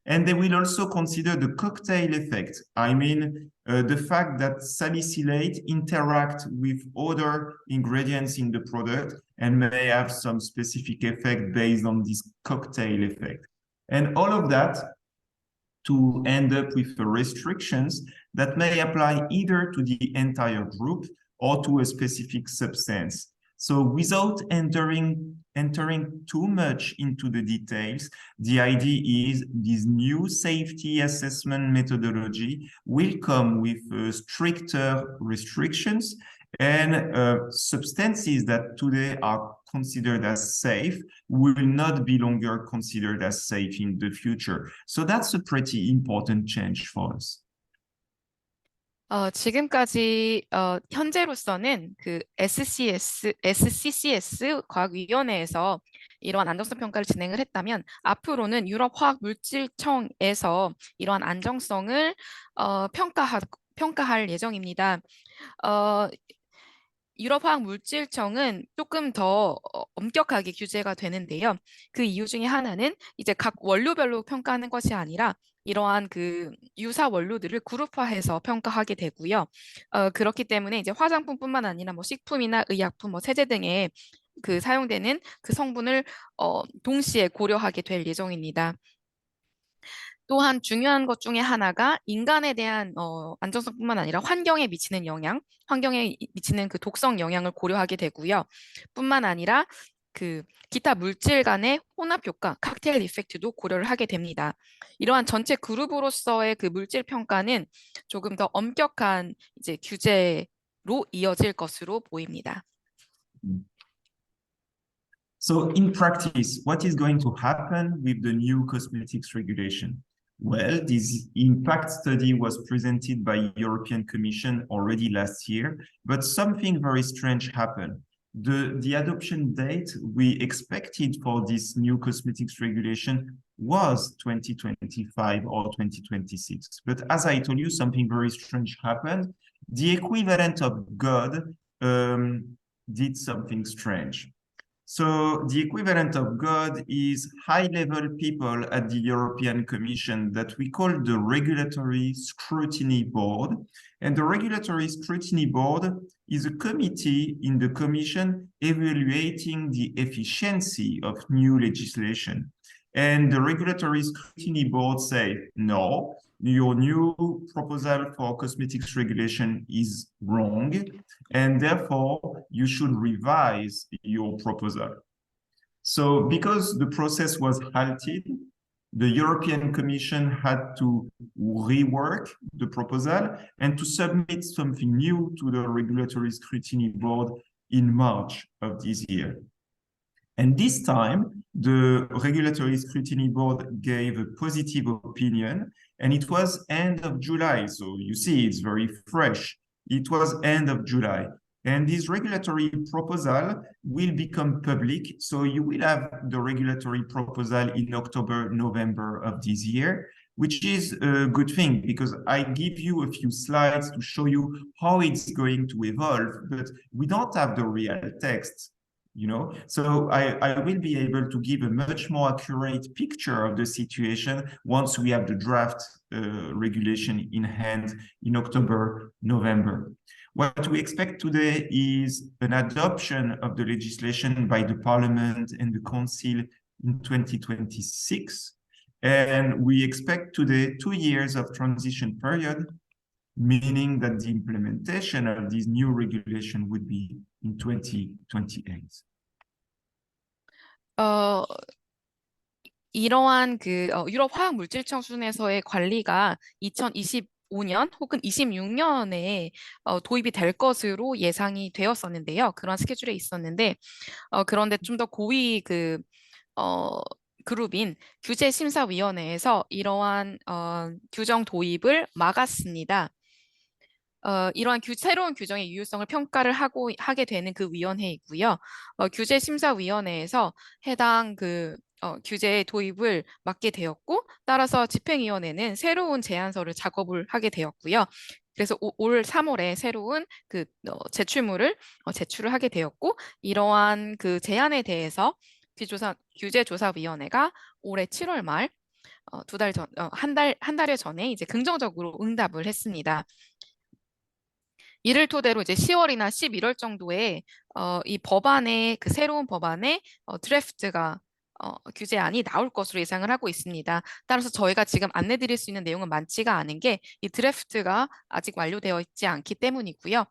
And they will also consider the cocktail effect. I mean, the fact that salicylate interact with other ingredients in the product and may have some specific effect based on this cocktail effect. And all of that to end up with restrictions that may apply either to the entire group or to a specific substance. So without entering too much into the details, the idea is this new safety assessment methodology will come with stricter restrictions, and substances that today are considered as safe will not be longer considered as safe in the future. So that's a pretty important change for us. 지금까지 현재로서는 그 SCCS 과학위원회에서 이러한 안정성 평가를 진행을 했다면 앞으로는 유럽화학물질청에서 이러한 안정성을 평가할 예정입니다. 유럽화학물질청은 조금 더 엄격하게 규제가 되는데요. 그 이유 중에 하나는 이제 각 원료별로 평가하는 것이 아니라 이러한 그 유사 원료들을 그룹화해서 평가하게 되고요. 그렇기 때문에 이제 화장품뿐만 아니라 뭐 식품이나 의약품, 뭐 세제 등에 그 사용되는 그 성분을 동시에 고려하게 될 예정입니다. 또한 중요한 것 중에 하나가 인간에 대한 안정성뿐만 아니라 환경에 미치는 영향, 환경에 미치는 그 독성 영향을 고려하게 되고요. 뿐만 아니라 그 기타 물질 간의 혼합 효과, 칵테일 이펙트도 고려를 하게 됩니다. 이러한 전체 그룹으로서의 그 물질 평가는 조금 더 엄격한 이제 규제로 이어질 것으로 보입니다. So in practice, what is going to happen with the new cosmetics regulation? Well, this impact study was presented by European Commission already last year, but something very strange happened. The adoption date we expected for this new cosmetics regulation was 2025 or 2026. But as I told you, something very strange happened. The equivalent of God did something strange. So the equivalent of God is high-level people at the European Commission that we call the Regulatory Scrutiny Board. And the Regulatory Scrutiny Board is a committee in the Commission evaluating the efficiency of new legislation. And the Regulatory Scrutiny Board say, no, your new proposal for cosmetics regulation is wrong, and therefore you should revise your proposal. So because the process was halted, the European Commission had to rework the proposal and to submit something new to the Regulatory Scrutiny Board in March of this year. And this time, the Regulatory Scrutiny Board gave a positive opinion, and it was end of July. So you see, it's very fresh. It was end of July. And this regulatory proposal will become public. So you will have the regulatory proposal in October, November of this year, which is a good thing because I give you a few slides to show you how it's going to evolve, but we don't have the real text. You know, so I will be able to give a much more accurate picture of the situation once we have the draft regulation in hand in October, November. What we expect today is an adoption of the legislation by the Parliament and the Council in 2026. And we expect today 2 years of transition period, meaning that the implementation of this new regulation would be in 2028. 이러한 유럽 화학물질청준에서의 관리가 2025년 혹은 26년에 도입이 될 것으로 예상이 되었었는데요. 그런 스케줄에 있었는데 그런데 좀 더 고위 그룹인 규제심사위원회에서 이러한 규정 도입을 막았습니다. 이러한 새로운 규정의 유효성을 평가를 하게 되는 그 위원회이고요. 규제심사위원회에서 해당 규제의 도입을 막게 되었고, 따라서 집행위원회는 새로운 제안서를 작업을 하게 되었고요. 그래서 올 3월에 새로운 제출물을 제출을 하게 되었고, 이러한 그 제안에 대해서 규제조사위원회가 올해 7월 말 한 달여 전에 이제 긍정적으로 응답을 했습니다. 이를 토대로 이제 10월이나 11월 정도에 이 법안의 새로운 법안의 드래프트가 규제안이 나올 것으로 예상을 하고 있습니다. 따라서 저희가 지금 안내드릴 수 있는 내용은 많지가 않은 게 이 드래프트가 아직 완료되어 있지 않기 때문이고요.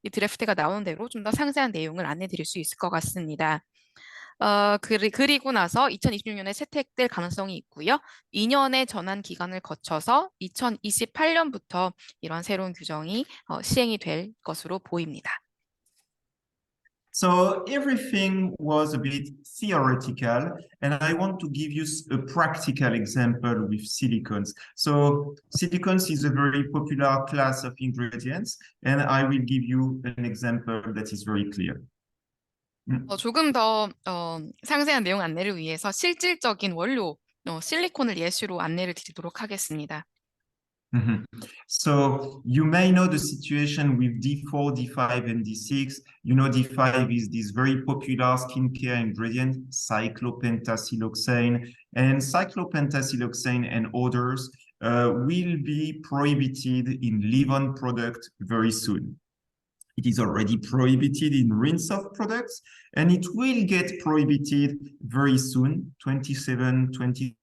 이 드래프트가 나오는 대로 좀 더 상세한 내용을 안내드릴 수 있을 것 같습니다. 그리고 나서 2026년에 채택될 가능성이 있고요. 2년의 전환 기간을 거쳐서 2028년부터 이런 새로운 규정이 시행이 될 것으로 보입니다. So everything was a bit theoretical, and I want to give you a practical example with silicones. So silicones is a very popular class of ingredients, and I will give you an example that is very clear. 조금 더 상세한 내용 안내를 위해서 실질적인 원료, 실리콘을 예시로 안내를 드리도록 하겠습니다. So you may know the situation with D4, D5, and D6. You know D5 is this very popular skincare ingredient, cyclopentasiloxane, and cyclopentasiloxane and others will be prohibited in leave-on product very soon. It is already prohibited in rinse-off products, and it will get prohibited very soon, 2028,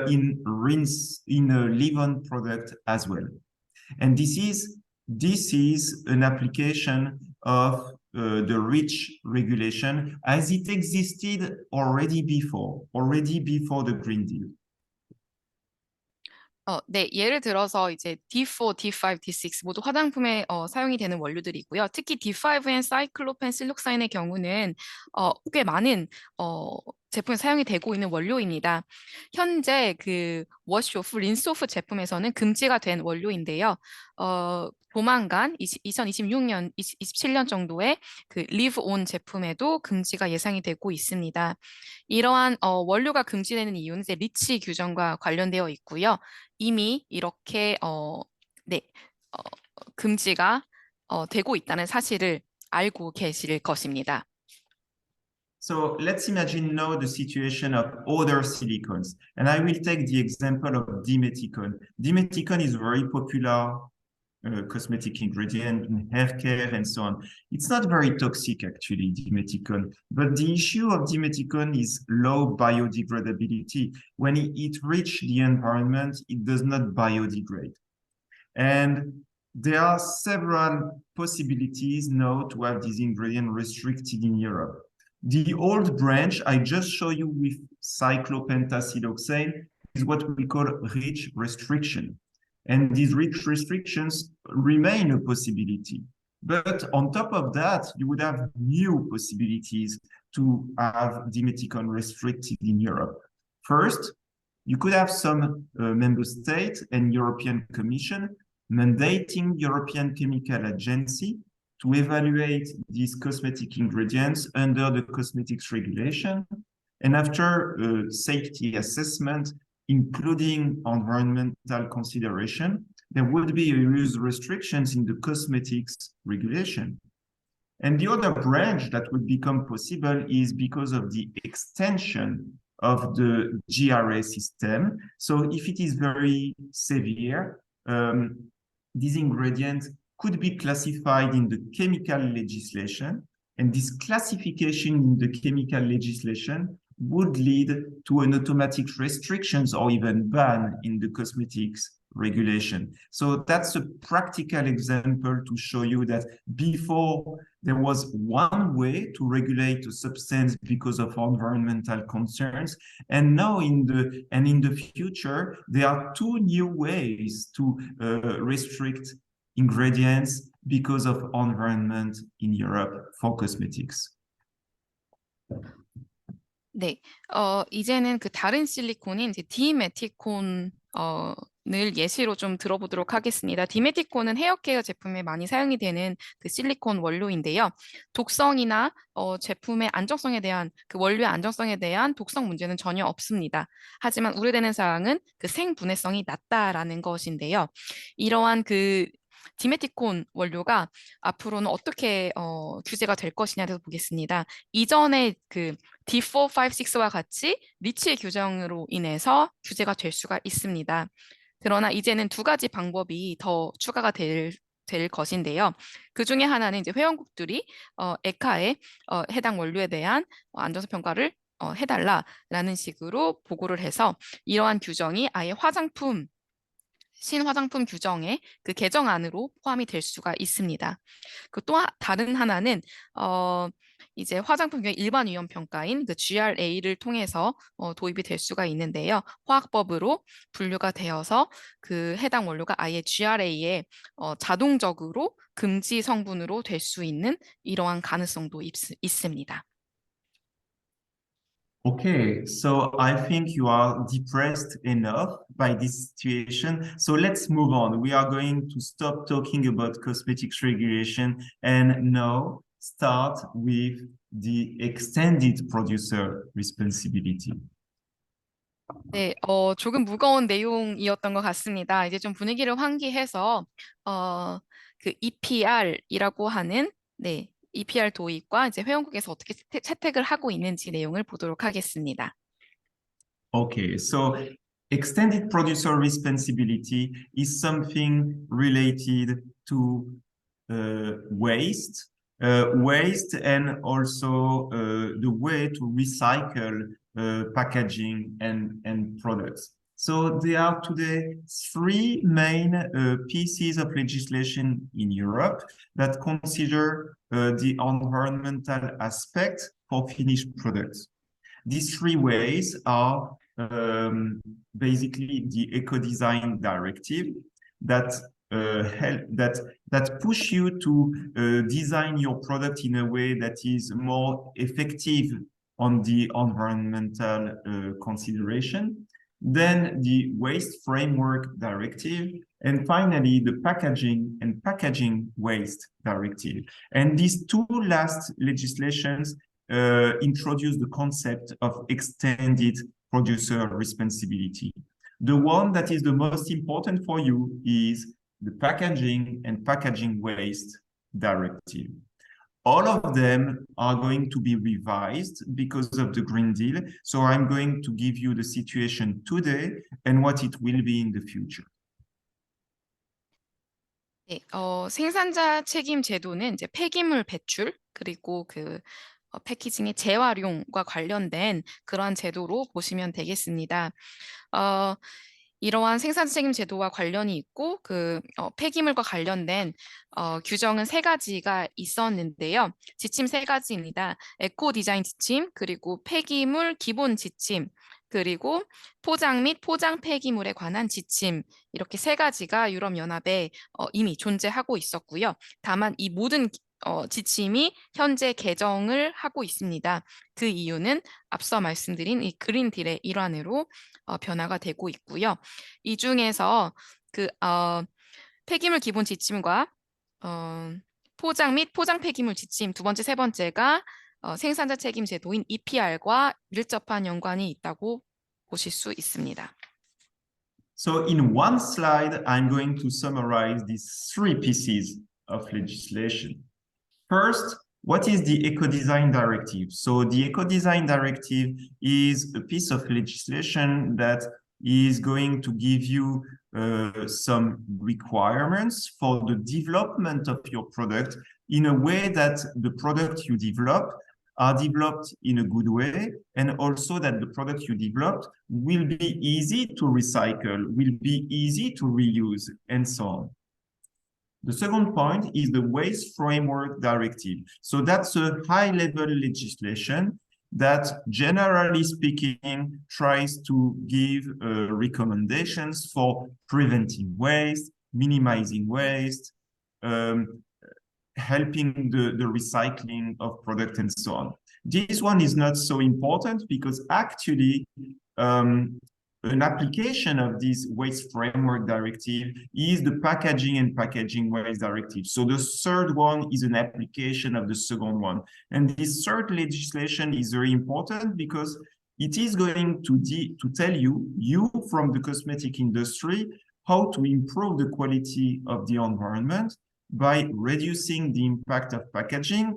in a leave-on product as well. And this is an application of the REACH regulation as it existed already before the Green Deal. 네, 예를 들어서 이제 D4, D5, D6 모두 화장품에 사용이 되는 원료들이고요. 특히 D5엔 사이클로펜실록사인의 경우는 꽤 많은 제품에 사용이 되고 있는 원료입니다. 현재 그 워시오프, 린스오프 제품에서는 금지가 된 원료인데요. 조만간 2026년, 27년 정도에 그 리브온 제품에도 금지가 예상이 되고 있습니다. 이러한 원료가 금지되는 이유는 이제 리치 규정과 관련되어 있고요. 이미 이렇게 금지가 되고 있다는 사실을 알고 계실 것입니다. So let's imagine now the situation of other silicones. And I will take the example of dimeticone. Dimeticone is a very popular cosmetic ingredient in hair care and so on. It's not very toxic, actually, dimeticone. But the issue of dimeticone is low biodegradability. When it reaches the environment, it does not biodegrade. And there are several possibilities now to have this ingredient restricted in Europe. The old branch I just showed you with cyclopentasiloxane is what we call REACH restriction. And these REACH restrictions remain a possibility. But on top of that, you would have new possibilities to have dimeticone restricted in Europe. First, you could have some member states and European Commission mandating European Chemical Agency to evaluate these cosmetic ingredients under the cosmetics regulation. And after safety assessment, including environmental consideration, there would be use restrictions in the cosmetics regulation. And the other branch that would become possible is because of the extension of the GRA system. So if it is very severe, these ingredients could be classified in the chemical legislation, and this classification in the chemical legislation would lead to an automatic restrictions or even ban in the cosmetics regulation. So that's a practical example to show you that before there was one way to regulate a substance because of environmental concerns, and now in the future there are two new ways to restrict ingredients because of environment in Europe for cosmetics. 네, 이제는 그 다른 실리콘인 이제 디메티콘을 예시로 좀 들어보도록 하겠습니다. 디메티콘은 헤어케어 제품에 많이 사용이 되는 그 실리콘 원료인데요. 독성이나 제품의 안정성에 대한 그 원료의 안정성에 대한 독성 문제는 전혀 없습니다. 하지만 우려되는 사항은 그 생분해성이 낮다라는 것인데요. 이러한 그 디메티콘 원료가 앞으로는 어떻게 규제가 될 것이냐에 대해서 보겠습니다. 이전에 그 D4, 5, 6와 같이 리치 규정으로 인해서 규제가 될 수가 있습니다. 그러나 이제는 두 가지 방법이 더 추가가 될 것인데요. 그 중에 하나는 이제 회원국들이 에카에 해당 원료에 대한 안전성 평가를 해달라라는 식으로 보고를 해서 이러한 규정이 아예 신화장품 규정의 그 개정안으로 포함이 될 수가 있습니다. 그 또 다른 하나는 이제 화장품 규정 일반 위험 평가인 그 GRA를 통해서 도입이 될 수가 있는데요. 화학법으로 분류가 되어서 그 해당 원료가 아예 GRA에 자동적으로 금지 성분으로 될 수 있는 이러한 가능성도 있습니다. Okay, so I think you are depressed enough by this situation. So let's move on. We are going to stop talking about cosmetics regulation and now start with the extended producer responsibility. 네, 조금 무거운 내용이었던 것 같습니다. 이제 좀 분위기를 환기해서 그 EPR이라고 하는 EPR 도입과 이제 회원국에서 어떻게 채택을 하고 있는지 내용을 보도록 하겠습니다. Okay, so extended producer responsibility is something related to waste and also the way to recycle packaging and products. So there are today three main pieces of legislation in Europe that consider the environmental aspect for finished products. These three ways are basically the Eco-Design Directive that push you to design your product in a way that is more effective on the environmental consideration. Then the Waste Framework Directive, and finally the Packaging and Packaging Waste Directive. And these two last legislations introduce the concept of extended producer responsibility. The one that is the most important for you is the Packaging and Packaging Waste Directive. All of them are going to be revised because of the Green Deal. So I'm going to give you the situation today and what it will be in the future. 네, 생산자 책임 제도는 이제 폐기물 배출 그리고 패키징의 재활용과 관련된 그러한 제도로 보시면 되겠습니다. 이러한 생산자 책임 제도와 관련이 있고 폐기물과 관련된 규정은 3가지가 있었는데요. 지침 3가지입니다. 에코 디자인 지침, 그리고 폐기물 기본 지침, 그리고 포장 및 포장 폐기물에 관한 지침, 이렇게 3가지가 유럽연합에 이미 존재하고 있었고요. 다만 이 모든 지침이 현재 개정을 하고 있습니다. 그 이유는 앞서 말씀드린 이 그린 딜의 일환으로 변화가 되고 있고요. 이 중에서 폐기물 기본 지침과 포장 및 포장 폐기물 지침 두 번째, 세 번째가 생산자 책임 제도인 EPR과 밀접한 연관이 있다고 보실 수 있습니다. So in one slide, I'm going to summarize these 3 pieces of legislation. First, what is the Eco-Design Directive? So the Eco-Design Directive is a piece of legislation that is going to give you some requirements for the development of your product in a way that the product you develop are developed in a good way, and also that the product you developed will be easy to recycle, will be easy to reuse, and so on. The second point is the Waste Framework Directive. So that's a high-level legislation that, generally speaking, tries to give recommendations for preventing waste, minimizing waste, helping the recycling of product and so on. This one is not so important because actually an application of this Waste Framework Directive is the Packaging and Packaging Waste Directive. So the third one is an application of the second one. And this third legislation is very important because it is going to tell you from the cosmetic industry, how to improve the quality of the environment by reducing the impact of packaging,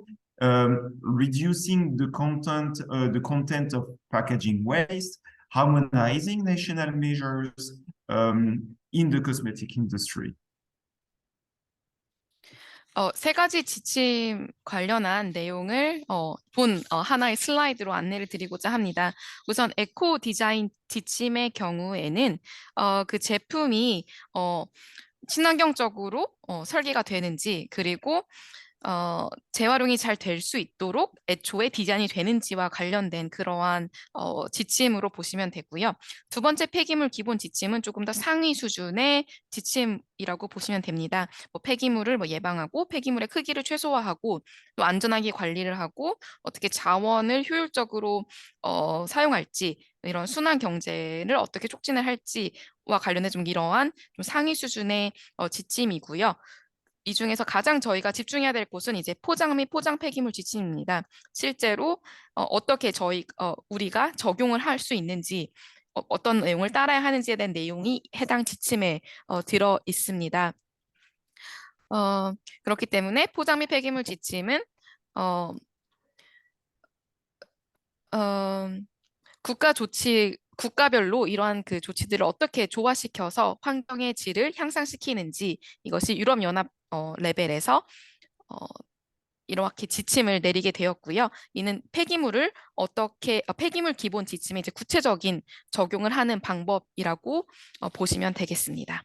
reducing the content of packaging waste, harmonizing national measures in the cosmetic industry. 3가지 지침 관련한 내용을 하나의 슬라이드로 안내를 드리고자 합니다. 우선 에코 디자인 지침의 경우에는 그 제품이 친환경적으로 설계가 되는지, 그리고 재활용이 잘 될 수 있도록 애초에 디자인이 되는지와 관련된 그러한 지침으로 보시면 되고요. 두 번째 폐기물 기본 지침은 조금 더 상위 수준의 지침이라고 보시면 됩니다. 폐기물을 예방하고 폐기물의 크기를 최소화하고 또 안전하게 관리를 하고 어떻게 자원을 효율적으로 사용할지, 이런 순환 경제를 어떻게 촉진을 할지와 관련된 좀 이러한 좀 상위 수준의 지침이고요. 이 중에서 가장 저희가 집중해야 될 곳은 이제 포장 및 포장 폐기물 지침입니다. 실제로 어떻게 우리가 적용을 할 수 있는지, 어떤 내용을 따라야 하는지에 대한 내용이 해당 지침에 들어 있습니다. 그렇기 때문에 포장 및 폐기물 지침은 국가별로 이러한 그 조치들을 어떻게 조화시켜서 환경의 질을 향상시키는지, 이것이 유럽연합 레벨에서 이렇게 지침을 내리게 되었고요. 이는 폐기물 기본 지침의 이제 구체적인 적용을 하는 방법이라고 보시면 되겠습니다.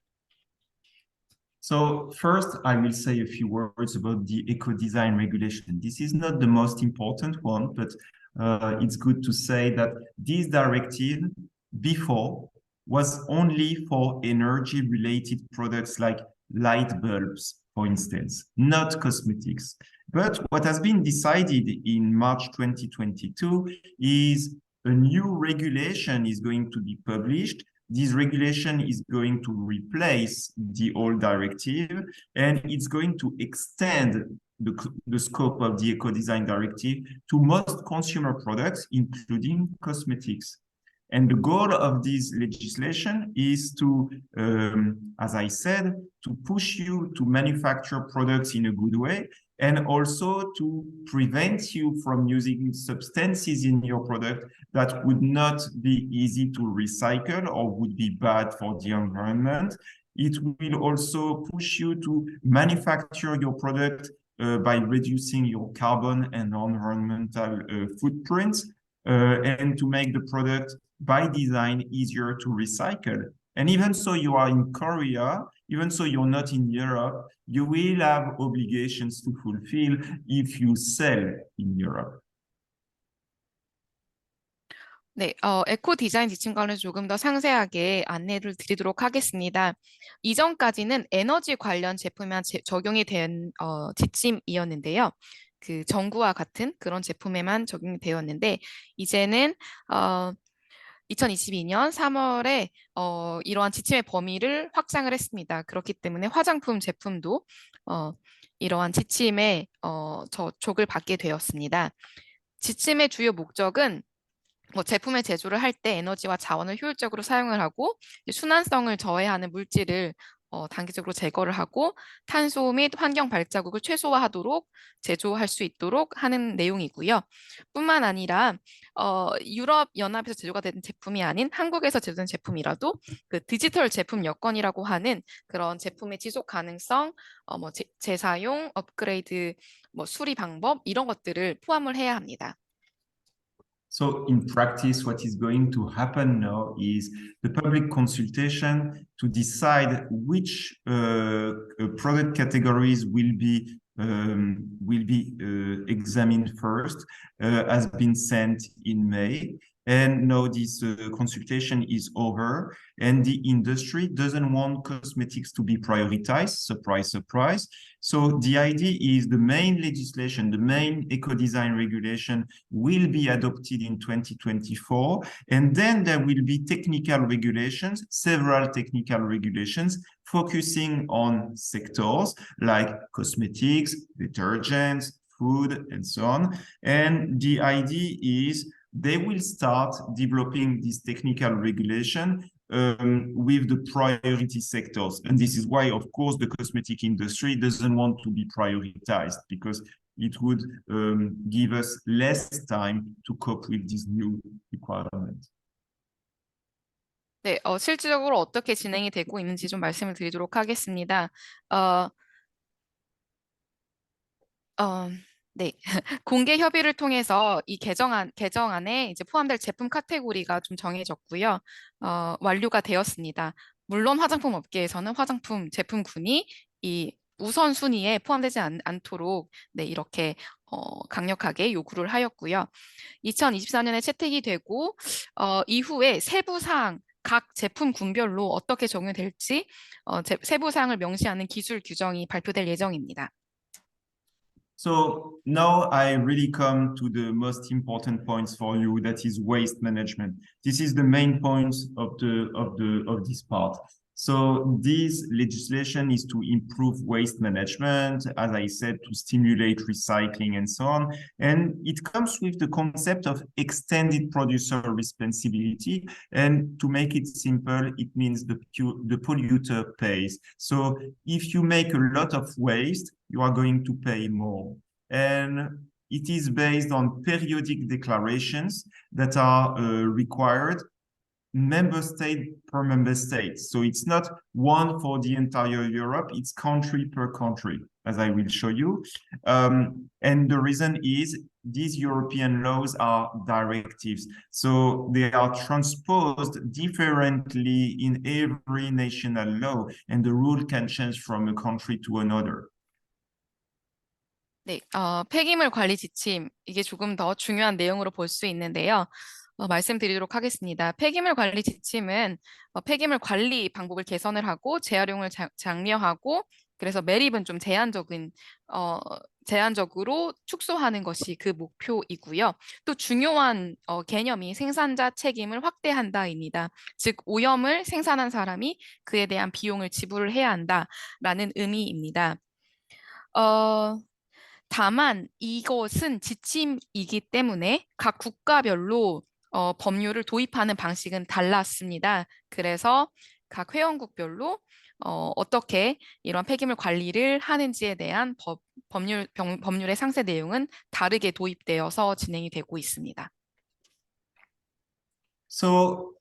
So first, I will say a few words about the eco-design regulation. This is not the most important one, but it's good to say that this directive before was only for energy-related products like light bulbs, for instance, not cosmetics. But what has been decided in March 2022 is a new regulation is going to be published. This regulation is going to replace the old directive, and it's going to extend the scope of the eco-design directive to most consumer products, including cosmetics. And the goal of this legislation is to, as I said, to push you to manufacture products in a good way and also to prevent you from using substances in your product that would not be easy to recycle or would be bad for the environment. It will also push you to manufacture your product by reducing your carbon and environmental footprints and to make the product by design easier to recycle. And even so you are in Korea, even so you're not in Europe, you will have obligations to fulfill if you sell in Europe. 네, 에코 디자인 지침 관련 조금 더 상세하게 안내를 드리도록 하겠습니다. 이전까지는 에너지 관련 제품에만 적용이 된 지침이었는데요. 그 전구와 같은 그런 제품에만 적용이 되었는데 이제는 2022년 3월에 이러한 지침의 범위를 확장을 했습니다. 그렇기 때문에 화장품 제품도 이러한 지침에 저촉을 받게 되었습니다. 지침의 주요 목적은 제품의 제조를 할 때 에너지와 자원을 효율적으로 사용을 하고 순환성을 저해하는 물질을 단기적으로 제거를 하고 탄소 및 환경 발자국을 최소화하도록 제조할 수 있도록 하는 내용이고요. 뿐만 아니라 유럽 연합에서 제조가 된 제품이 아닌 한국에서 제조된 제품이라도 그 디지털 제품 여건이라고 하는 그런 제품의 지속 가능성, 재사용, 업그레이드, 수리 방법 이런 것들을 포함을 해야 합니다. So in practice, what is going to happen now is the public consultation to decide which product categories will be examined first has been sent in May. And now this consultation is over and the industry doesn't want cosmetics to be prioritized, surprise, surprise. So the idea is the main legislation, the main eco-design regulation will be adopted in 2024. And then there will be technical regulations, several technical regulations focusing on sectors like cosmetics, detergents, food, and so on. And the idea is they will start developing this technical regulation with the priority sectors. And this is why, of course, the cosmetic industry doesn't want to be prioritized because it would give us less time to cope with these new requirements. 네, 실질적으로 어떻게 진행이 되고 있는지 좀 말씀을 드리도록 하겠습니다. 네, 공개 협의를 통해서 이 개정안에 이제 포함될 제품 카테고리가 좀 정해졌고요. 완료가 되었습니다. 물론 화장품 업계에서는 화장품 제품군이 이 우선순위에 포함되지 않도록 네, 이렇게 강력하게 요구를 하였고요. 2024년에 채택이 되고 이후에 세부 사항 각 제품군별로 어떻게 적용될지 세부 사항을 명시하는 기술 규정이 발표될 예정입니다. So now I really come to the most important points for you, that is waste management. This is the main point of this part. So this legislation is to improve waste management, as I said, to stimulate recycling and so on. And it comes with the concept of extended producer responsibility. And to make it simple, it means the polluter pays. So if you make a lot of waste, you are going to pay more. And it is based on periodic declarations that are required member state per member state. So it's not one for the entire Europe, it's country per country, as I will show you. And the reason is these European laws are directives. So they are transposed differently in every national law, and the rule can change from a country to another. 네, 폐기물 관리 지침, 이게 조금 더 중요한 내용으로 볼 수 있는데요. 말씀드리도록 하겠습니다. 폐기물 관리 지침은 폐기물 관리 방법을 개선을 하고 재활용을 장려하고 그래서 매립은 좀 제한적으로 축소하는 것이 그 목표이고요. 또 중요한 개념이 생산자 책임을 확대한다입니다. 즉 오염을 생산한 사람이 그에 대한 비용을 지불을 해야 한다라는 의미입니다. 다만 이것은 지침이기 때문에 각 국가별로 법률을 도입하는 방식은 달랐습니다. 그래서 각 회원국별로 어떻게 이런 폐기물 관리를 하는지에 대한 법률의 상세 내용은 다르게 도입되어서 진행이 되고 있습니다. So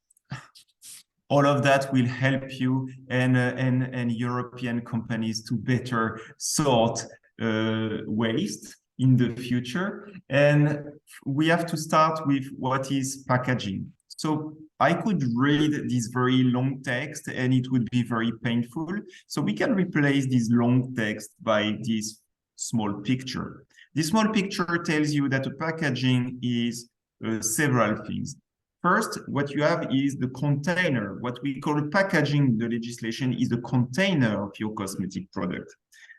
all of that will help you and European companies to better sort waste in the future. And we have to start with what is packaging. So I could read this very long text and it would be very painful. So we can replace this long text by this small picture. This small picture tells you that the packaging is several things. First, what you have is the container. What we call packaging, the legislation is the container of your cosmetic product.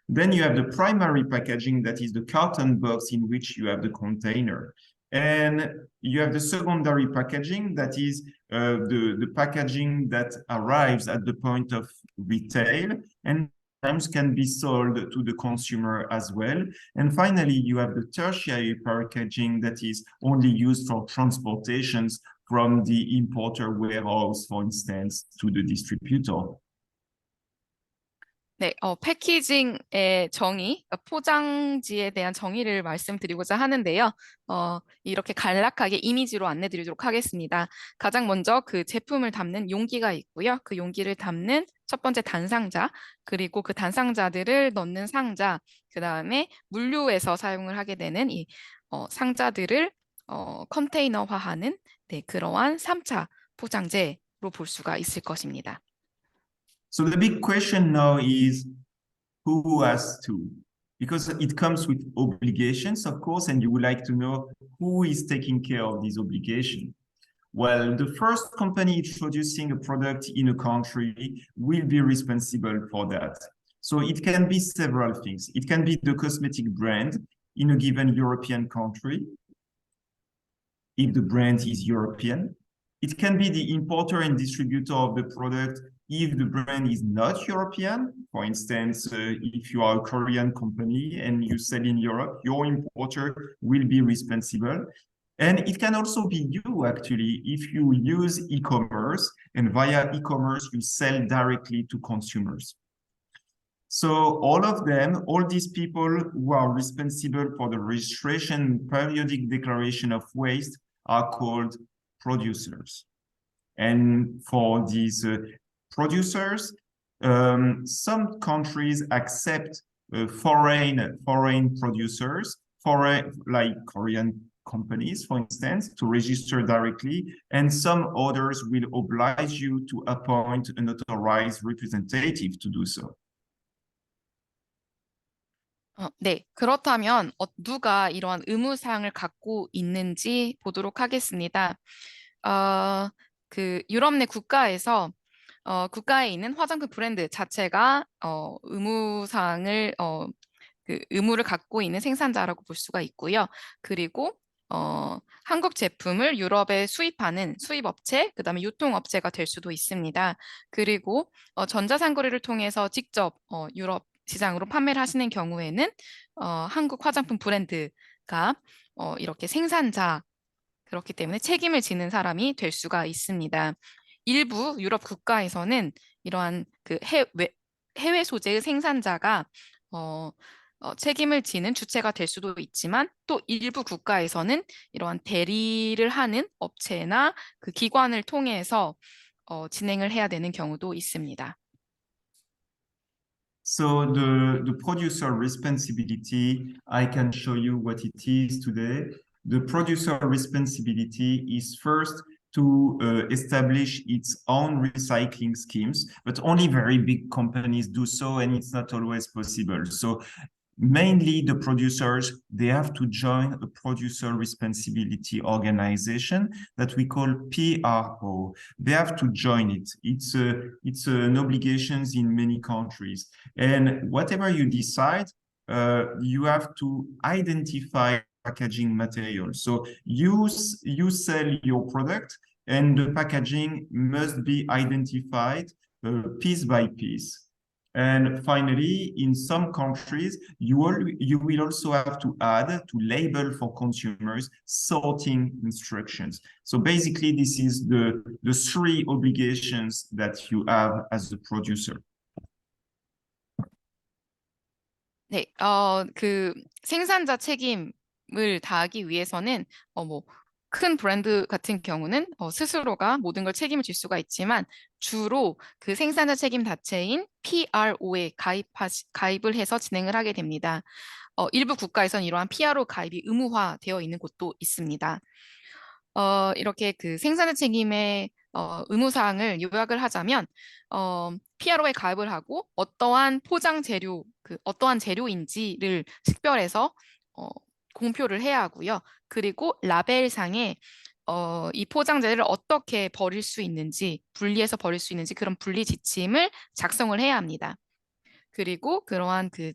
Then you have the primary packaging, that is the carton box in which you have the container. And you have the secondary packaging, that is the packaging that arrives at the point of retail and sometimes can be sold to the consumer as well. And finally, you have the tertiary packaging that is only used for transportations from the importer warehouse, for instance, to the distributor. 네, 패키징의 정의, 포장지에 대한 정의를 말씀드리고자 하는데요. 이렇게 간략하게 이미지로 안내드리도록 하겠습니다. 가장 먼저 그 제품을 담는 용기가 있고요. 그 용기를 담는 첫 번째 단상자, 그리고 그 단상자들을 넣는 상자, 그 다음에 물류에서 사용을 하게 되는 이 상자들을 컨테이너화하는 그러한 3차 포장재로 볼 수가 있을 것입니다. So the big question now is who has to? Because it comes with obligations, of course, and you would like to know who is taking care of these obligations. Well, the first company introducing a product in a country will be responsible for that. So it can be several things. It can be the cosmetic brand in a given European country, if the brand is European. It can be the importer and distributor of the product if the brand is not European. For instance, if you are a Korean company and you sell in Europe, your importer will be responsible. And it can also be you, actually, if you use e-commerce and via e-commerce, you sell directly to consumers. So all of them, all these people who are responsible for the registration periodic declaration of waste are called producers. And for these producers, some countries accept foreign producers, like Korean companies, for instance, to register directly, and some others will oblige you to appoint an authorized representative to do so. 네, 그렇다면 누가 이러한 의무사항을 갖고 있는지 보도록 하겠습니다. 그 유럽 내 국가에서 국가에 있는 화장품 브랜드 자체가 의무사항을 그 의무를 갖고 있는 생산자라고 볼 수가 있고요. 그리고 한국 제품을 유럽에 수입하는 수입업체, 그다음에 유통업체가 될 수도 있습니다. 그리고 전자상거래를 통해서 직접 유럽 시장으로 판매를 하시는 경우에는 한국 화장품 브랜드가 이렇게 생산자, 그렇기 때문에 책임을 지는 사람이 될 수가 있습니다. 일부 유럽 국가에서는 이러한 그 해외 소재의 생산자가 책임을 지는 주체가 될 수도 있지만 또 일부 국가에서는 이러한 대리를 하는 업체나 그 기관을 통해서 진행을 해야 되는 경우도 있습니다. So the producer responsibility, I can show you what it is today. The producer responsibility is first to establish its own recycling schemes, but only very big companies do so, and it's not always possible. So mainly the producers, they have to join a producer responsibility organization that we call PRO. They have to join it. It's an obligation in many countries. And whatever you decide, you have to identify packaging material. So you sell your product and the packaging must be identified piece by piece. And finally, in some countries, you will also have to add to label for consumers sorting instructions. So basically, this is the three obligations that you have as a producer. 네, 그 생산자 책임을 다하기 위해서는 큰 브랜드 같은 경우는 스스로가 모든 걸 책임을 질 수가 있지만 주로 그 생산자 책임 자체인 PRO에 가입을 해서 진행을 하게 됩니다. 일부 국가에서는 이러한 PRO 가입이 의무화되어 있는 곳도 있습니다. 이렇게 그 생산자 책임의 의무사항을 요약을 하자면 PRO에 가입을 하고 어떠한 포장 재료, 어떠한 재료인지를 식별해서 공표를 해야 하고요. 그리고 라벨상에 이 포장재를 어떻게 버릴 수 있는지, 분리해서 버릴 수 있는지 그런 분리 지침을 작성을 해야 합니다. 그리고 그러한 그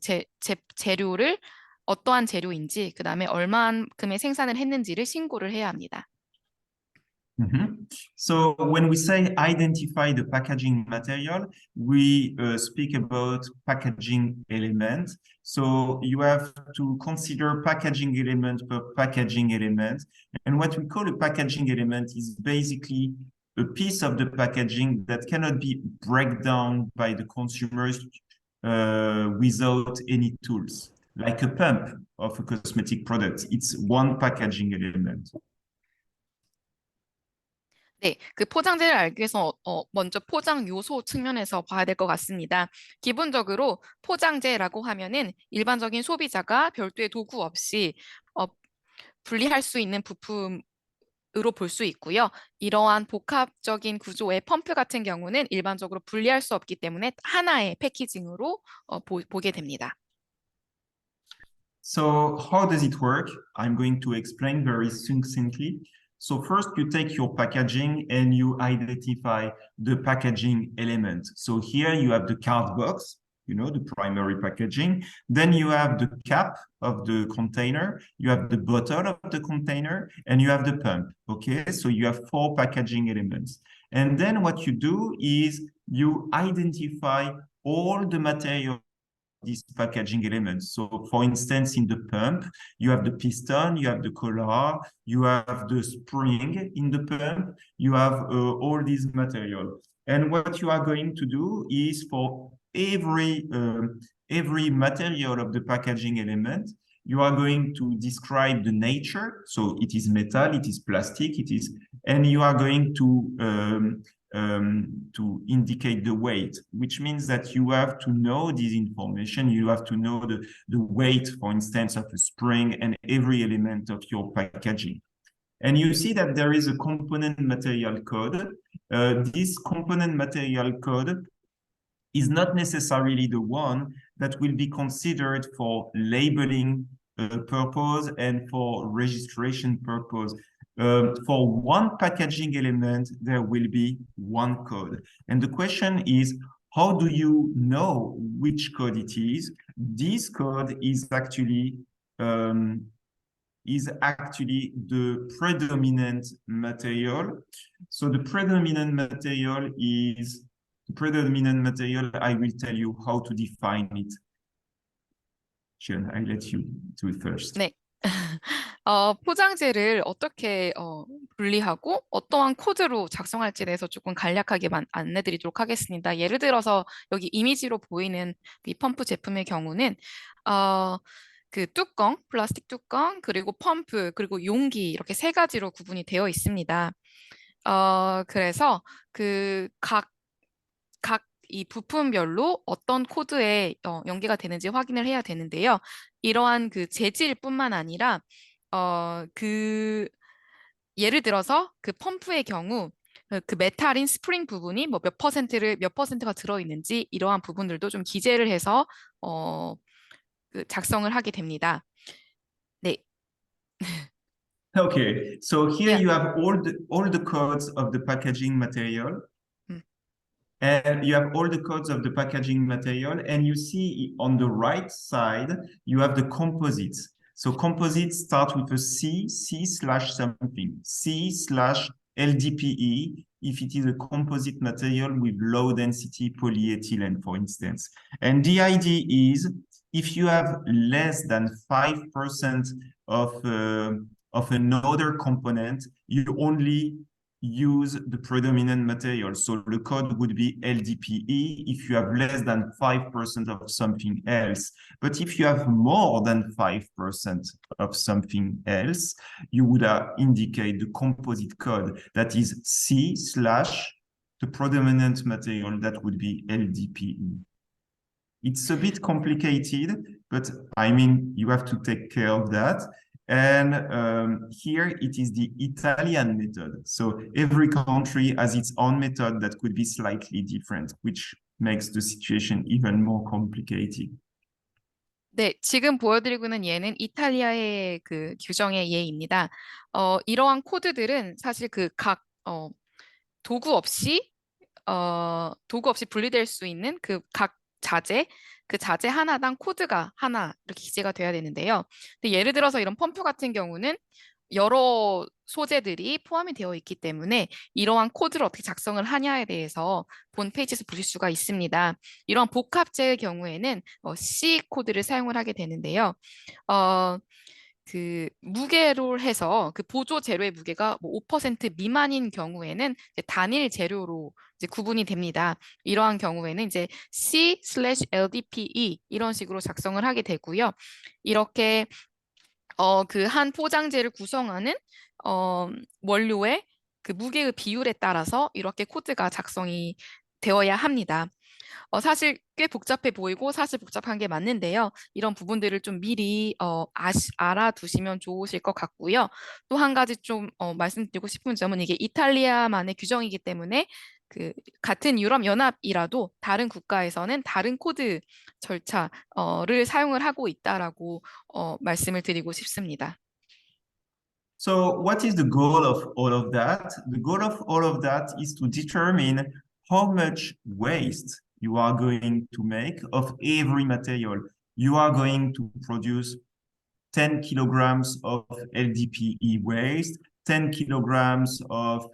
재료를 어떠한 재료인지, 그 다음에 얼마만큼의 생산을 했는지를 신고를 해야 합니다. So when we say identify the packaging material, we speak about packaging element. So you have to consider packaging element per packaging element. And what we call a packaging element is basically a piece of the packaging that cannot be break down by the consumers without any tools. Like a pump of a cosmetic product, it's one packaging element. 네, 그 포장재를 알기 위해서 먼저 포장 요소 측면에서 봐야 될 것 같습니다. 기본적으로 포장재라고 하면은 일반적인 소비자가 별도의 도구 없이 분리할 수 있는 부품으로 볼 수 있고요. 이러한 복합적인 구조의 펌프 같은 경우는 일반적으로 분리할 수 없기 때문에 하나의 패키징으로 보게 됩니다. So how does it work? I'm going to explain very succinctly. So first you take your packaging and you identify the packaging element. So here you have the card box, you know, the primary packaging. Then you have the cap of the container, you have the bottle of the container, and you have the pump, okay? So you have 4 packaging elements. And then what you do is you identify all the material these packaging elements. So for instance, in the pump, you have the piston, you have the collar, you have the spring in the pump, you have all these material. And what you are going to do is for every material of the packaging element, you are going to describe the nature. So it is metal, it is plastic, it is, and you are going to indicate the weight, which means that you have to know this information. You have to know the weight, for instance, of a spring and every element of your packaging. And you see that there is a component material code. This component material code is not necessarily the one that will be considered for labeling purpose and for registration purpose. For one packaging element, there will be one code. And the question is, how do you know which code it is? This code is actually the predominant material. So the predominant material, I will tell you how to define it. Jihyeon, I let you do it first. 네. 포장재를 어떻게 분리하고 어떠한 코드로 작성할지에 대해서 조금 간략하게 안내드리도록 하겠습니다. 예를 들어서 여기 이미지로 보이는 이 펌프 제품의 경우는 그 뚜껑, 플라스틱 뚜껑, 그리고 펌프, 그리고 용기 이렇게 3가지로 구분이 되어 있습니다. 그래서 그 각 이 부품별로 어떤 코드에 연계가 되는지 확인을 해야 되는데요. 이러한 그 재질뿐만 아니라 예를 들어서 그 펌프의 경우 그 메탈인 스프링 부분이 뭐 몇 퍼센트가 들어있는지 이러한 부분들도 좀 기재를 해서 그 작성을 하게 됩니다. 네. Okay, so here Yeah. you have all the codes of the packaging material. And you have all the codes of the packaging material, and you see on the right side, you have the composites. So composites start with a C/something, C/A, LDPE if it is a composite material with low density polyethylene, for instance. And the idea is if you have less than 5% of another component, you only use the predominant material. So the code would be LDPE if you have less than 5% of something else. But if you have more than 5% of something else, you would indicate the composite code that is C/ the predominant material that would be LDPE. It's a bit complicated, but I mean, you have to take care of that. And here it is the Italian method. So every country has its own method that could be slightly different, which makes the situation even more complicated. 네, 지금 보여드리고 있는 예는 이탈리아의 그 규정의 예입니다. 이러한 코드들은 사실 그 각 도구 없이 분리될 수 있는 그 각 자재, 그 자재 하나당 코드가 하나 이렇게 기재가 돼야 되는데요. 근데 예를 들어서 이런 펌프 같은 경우는 여러 소재들이 포함이 되어 있기 때문에 이러한 코드를 어떻게 작성을 하냐에 대해서 본 페이지에서 보실 수가 있습니다. 이런 복합재의 경우에는 C 코드를 사용을 하게 되는데요. 그 무게로 해서 그 보조 재료의 무게가 뭐 5% 미만인 경우에는 이제 단일 재료로 이제 구분이 됩니다. 이러한 경우에는 이제 C/LDPE 이런 식으로 작성을 하게 되고요. 이렇게 그 한 포장재를 구성하는 원료의 그 무게의 비율에 따라서 이렇게 코드가 작성이 되어야 합니다. 사실 꽤 복잡해 보이고 사실 복잡한 게 맞는데요. 이런 부분들을 좀 미리 알아두시면 좋으실 것 같고요. 또 한 가지 좀 말씀드리고 싶은 점은 이게 이탈리아만의 규정이기 때문에 그 같은 유럽 연합이라도 다른 국가에서는 다른 코드 절차를 사용을 하고 있다라고 말씀을 드리고 싶습니다. So what is the goal of all of that? The goal of all of that is to determine how much waste you are going to make of every material. You are going to produce 10 kilograms of LDPE waste, 10 kilograms of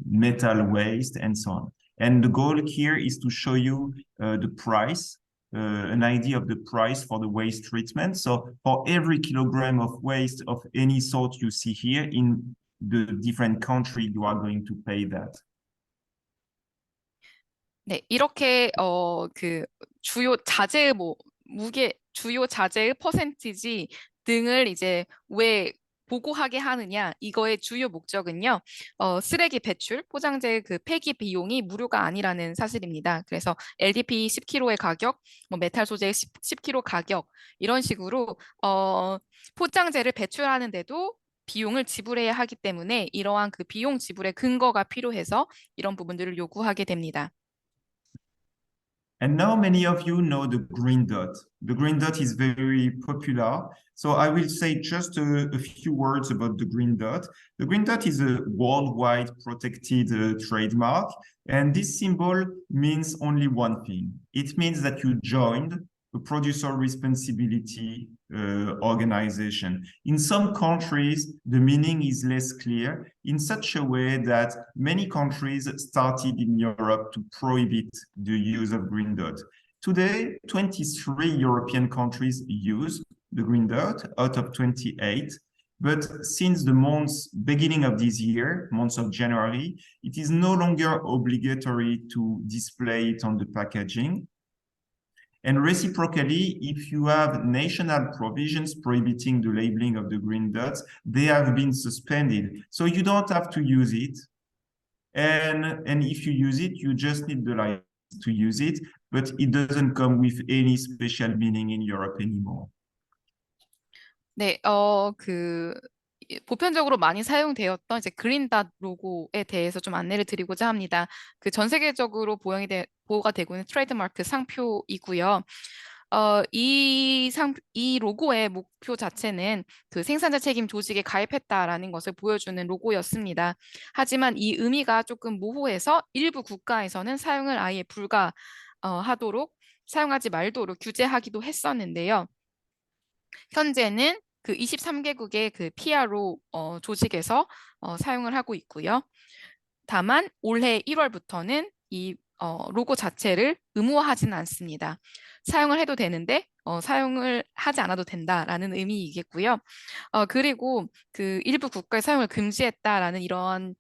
metal waste, and so on. And the goal here is to show you the price, an idea of the price for the waste treatment. So for every kilogram of waste of any sort you see here in the different country, you are going to pay that. 네, 이렇게 그 주요 자재의 주요 자재의 퍼센티지 등을 이제 왜 보고하게 하느냐, 이거의 주요 목적은요, 쓰레기 배출, 포장재 그 폐기 비용이 무료가 아니라는 사실입니다. 그래서 LDPE 10kg의 가격, 뭐 메탈 소재 10kg 가격, 이런 식으로 포장재를 배출하는데도 비용을 지불해야 하기 때문에 이러한 그 비용 지불의 근거가 필요해서 이런 부분들을 요구하게 됩니다. And now many of you know the green dot. The green dot is very popular. So I will say just a few words about the green dot. The green dot is a worldwide protected trademark. And this symbol means only one thing. It means that you joined a producer responsibility organization. In some countries, the meaning is less clear in such a way that many countries started in Europe to prohibit the use of green dot. Today, 23 European countries use the green dot out of 28. But since the beginning of this year, month of January, it is no longer obligatory to display it on the packaging. And reciprocally, if you have national provisions prohibiting the labeling of the green dots, they have been suspended. So you don't have to use it. And if you use it, you just need the license to use it, but it doesn't come with any special meaning in Europe anymore. 네, 보편적으로 많이 사용되었던 이제 그린닷 로고에 대해서 좀 안내를 드리고자 합니다. 그 전 세계적으로 보호가 되고 있는 트레이드마크 상표이고요. 이 로고의 목표 자체는 그 생산자 책임 조직에 가입했다라는 것을 보여주는 로고였습니다. 하지만 이 의미가 조금 모호해서 일부 국가에서는 사용을 아예 사용하지 말도록 규제하기도 했었는데요. 현재는 그 23개국의 그 PRO 조직에서 사용을 하고 있고요. 다만 올해 1월부터는 이 로고 자체를 의무화하지는 않습니다. 사용을 해도 되는데 사용을 하지 않아도 된다라는 의미이겠고요. 그리고 그 일부 국가의 사용을 금지했다라는 이런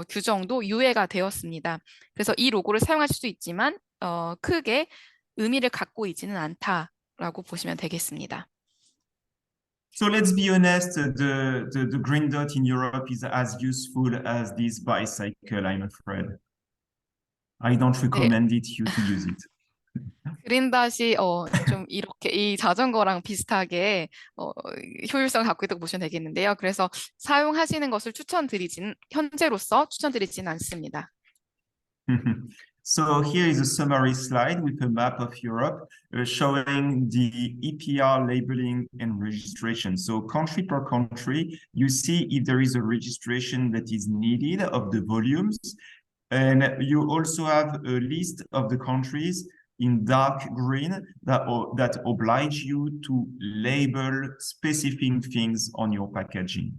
규정도 유예가 되었습니다. 그래서 이 로고를 사용하실 수 있지만 크게 의미를 갖고 있지는 않다라고 보시면 되겠습니다. So let's be honest, the green dot in Europe is as useful as this bicycle, I'm afraid. I don't recommend it you to use it. 그린닷이 좀 이렇게 이 자전거랑 비슷하게 효율성을 갖고 있다고 보시면 되겠는데요. 그래서 사용하시는 것을 현재로서 추천드리지는 않습니다. So here is a summary slide with a map of Europe showing the EPR labeling and registration. So country per country, you see if there is a registration that is needed of the volumes. And you also have a list of the countries in dark green that oblige you to label specific things on your packaging.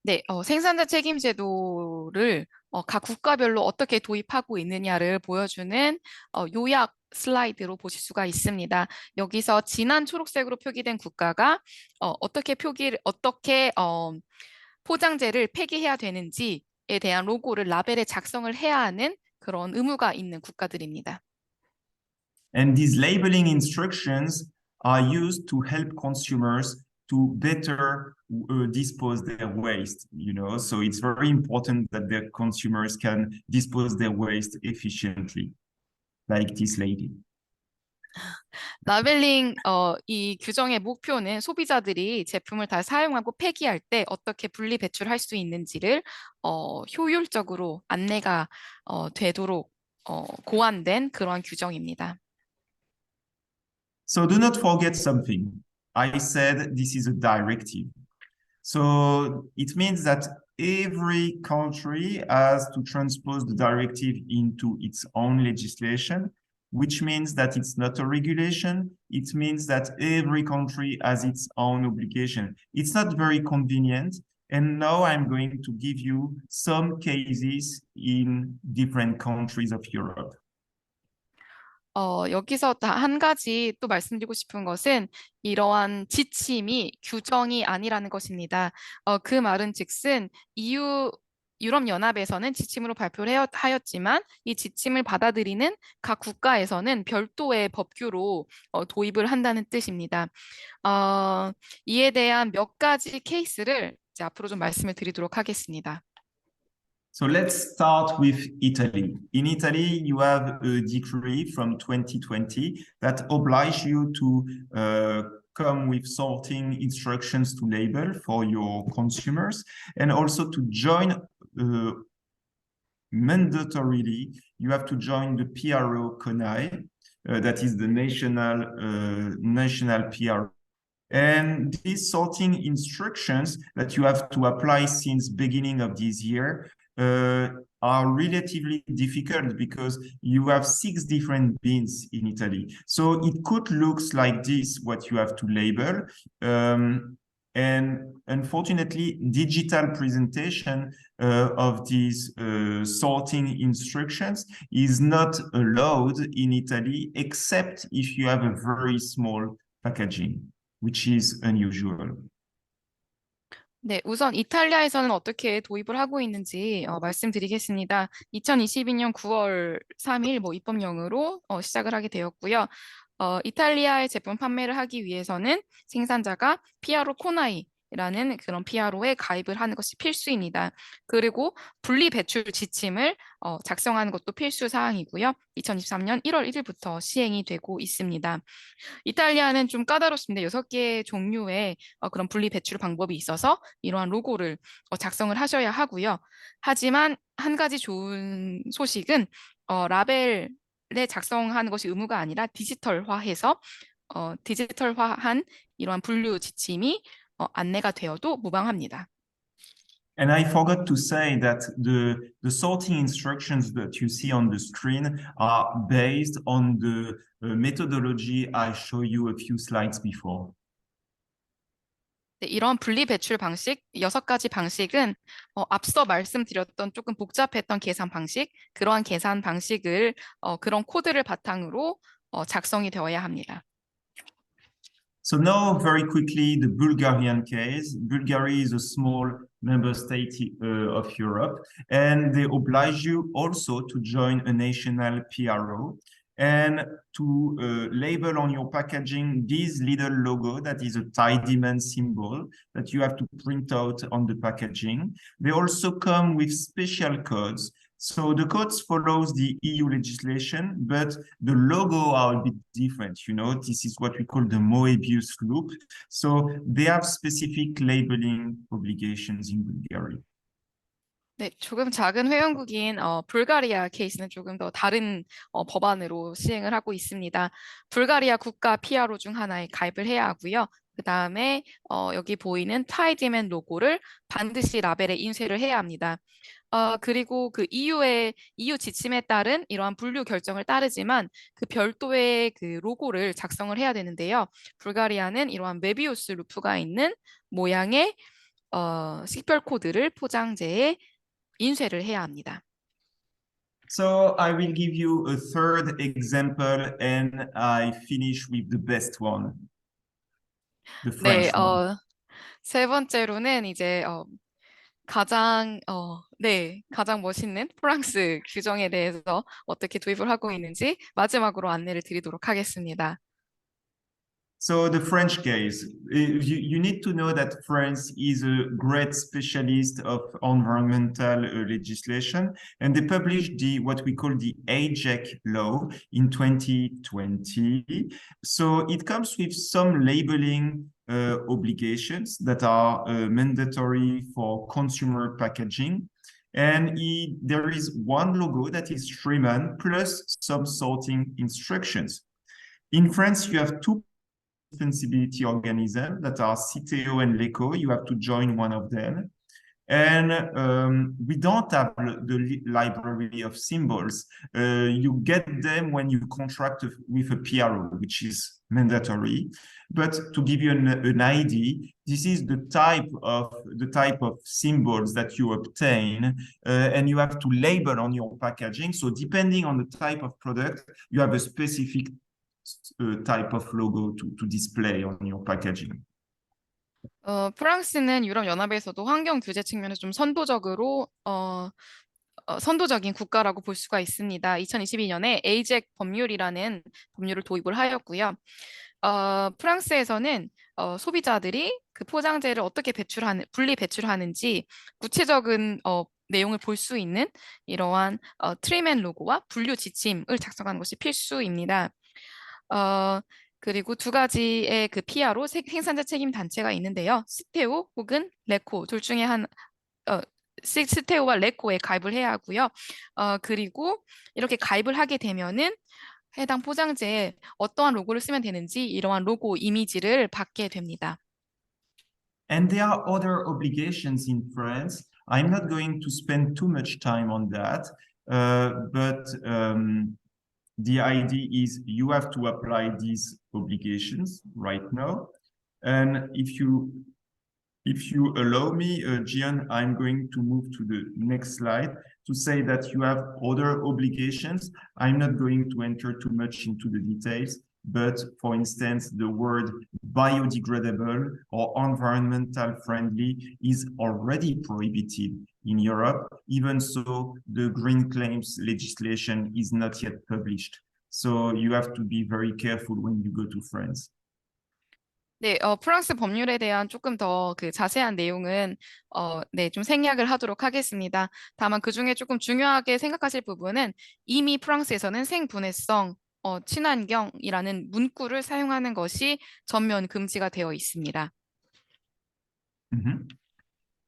네, 생산자 책임 제도를 각 국가별로 어떻게 도입하고 있느냐를 보여주는 요약 슬라이드로 보실 수가 있습니다. 여기서 진한 초록색으로 표기된 국가가 어떻게 포장재를 폐기해야 되는지에 대한 로고를 라벨에 작성을 해야 하는 그런 의무가 있는 국가들입니다. And these labeling instructions are used to help consumers to better dispose their waste, you know, so it's very important that the consumers can dispose their waste efficiently, like this lady. 라벨링 이 규정의 목표는 소비자들이 제품을 다 사용하고 폐기할 때 어떻게 분리 배출할 수 있는지를 효율적으로 안내가 되도록 고안된 그러한 규정입니다. So do not forget something. I said this is a directive. So it means that every country has to transpose the directive into its own legislation, which means that it's not a regulation. It means that every country has its own obligation. It's not very convenient. And now I'm going to give you some cases in different countries of Europe. 여기서 한 가지 또 말씀드리고 싶은 것은 이러한 지침이 규정이 아니라는 것입니다. 그 말은 즉슨 유럽연합에서는 지침으로 발표를 하였지만 이 지침을 받아들이는 각 국가에서는 별도의 법규로 도입을 한다는 뜻입니다. 이에 대한 몇 가지 케이스를 이제 앞으로 좀 말씀을 드리도록 하겠습니다. So let's start with Italy. In Italy, you have a decree from 2020 that oblige you to come with sorting instructions to label for your consumers, and also to join mandatorily, you have to join the PRO CONAI, that is the national PRO. And these sorting instructions that you have to apply since beginning of this year are relatively difficult because you have 6 different bins in Italy. So it could look like this, what you have to label. And unfortunately, digital presentation of these sorting instructions is not allowed in Italy, except if you have a very small packaging, which is unusual. 네, 우선 이탈리아에서는 어떻게 도입을 하고 있는지 말씀드리겠습니다. 2022년 9월 3일 입법령으로 시작을 하게 되었고요. 이탈리아의 제품 판매를 하기 위해서는 생산자가 PRO 코나이라는 그런 PRO에 가입을 하는 것이 필수입니다. 그리고 분리 배출 지침을 작성하는 것도 필수 사항이고요. 2023년 1월 1일부터 시행이 되고 있습니다. 이탈리아는 좀 까다롭습니다. 6개의 종류의 그런 분리 배출 방법이 있어서 이러한 로고를 작성을 하셔야 하고요. 하지만 한 가지 좋은 소식은 라벨에 작성하는 것이 의무가 아니라 디지털화해서 디지털화한 이러한 분류 지침이 안내가 되어도 무방합니다. And I forgot to say that the sorting instructions that you see on the screen are based on the methodology I showed you a few slides before. 네, 이런 분리 배출 방식, 6가지 방식은 앞서 말씀드렸던 조금 복잡했던 계산 방식, 그러한 계산 방식을 그런 코드를 바탕으로 작성이 되어야 합니다. So now, very quickly, the Bulgarian case. Bulgaria is a small member state of Europe, and they oblige you also to join a national PRO and to label on your packaging this little logo that is a tidy man symbol that you have to print out on the packaging. They also come with special codes. So the codes follows the EU legislation, but the logo are a bit different. You know, this is what we call the Moebius loop. So they have specific labeling obligations in Bulgaria. 네, 조금 작은 회원국인 불가리아 케이스는 조금 더 다른 법안으로 시행을 하고 있습니다. 불가리아 국가 PRO 중 하나에 가입을 해야 하고요. 그 다음에 여기 보이는 타이디맨 로고를 반드시 라벨에 인쇄를 해야 합니다. 그리고 그 EU 지침에 따른 이러한 분류 결정을 따르지만 그 별도의 그 로고를 작성을 해야 되는데요. 불가리아는 이러한 메비우스 루프가 있는 모양의 식별 코드를 포장재에 인쇄를 해야 합니다. So I will give you a third example and I finish with the best one. The French one. 세 번째로는 이제 가장 멋있는 프랑스 규정에 대해서 어떻게 도입을 하고 있는지 마지막으로 안내를 드리도록 하겠습니다. So the French case, you need to know that France is a great specialist of environmental legislation, and they published what we call the AJEC law in 2020. So it comes with some labeling obligations that are mandatory for consumer packaging. And there is one logo that is Freeman plus some sorting instructions. In France, you have two responsibility organisms that are CTO and LECO. You have to join one of them. And we don't have the library of symbols. You get them when you contract with a PRO, which is mandatory. But to give you an idea, this is the type of symbols that you obtain, and you have to label on your packaging. So depending on the type of product, you have a specific type of logo to display on your packaging. 프랑스는 유럽연합에서도 환경 규제 측면에서 좀 선도적인 국가라고 볼 수가 있습니다. 2022년에 AJEC 법률이라는 법률을 도입을 하였고요. 프랑스에서는 소비자들이 그 포장재를 어떻게 분리 배출하는지 구체적인 내용을 볼 수 있는 이러한 트림앤 로고와 분류 지침을 작성하는 것이 필수입니다. 그리고 두 가지의 그 PRO 생산자 책임 단체가 있는데요. 스테오 혹은 레코 둘 중에 스테오와 레코에 가입을 해야 하고요. 그리고 이렇게 가입을 하게 되면은 해당 포장재에 어떠한 로고를 쓰면 되는지 이러한 로고 이미지를 받게 됩니다. And there are other obligations in France. I'm not going to spend too much time on that, but the idea is you have to apply these obligations right now. And if you allow me, Jihyeon, I'm going to move to the next slide to say that you have other obligations. I'm not going to enter too much into the details, but for instance, the word biodegradable or environmental friendly is already prohibited in Europe. Even so, the green claims legislation is not yet published. So you have to be very careful when you go to France. 네, 프랑스 법률에 대한 조금 더 그 자세한 내용은 좀 생략을 하도록 하겠습니다. 다만 그 중에 조금 중요하게 생각하실 부분은 이미 프랑스에서는 생분해성 친환경이라는 문구를 사용하는 것이 전면 금지가 되어 있습니다.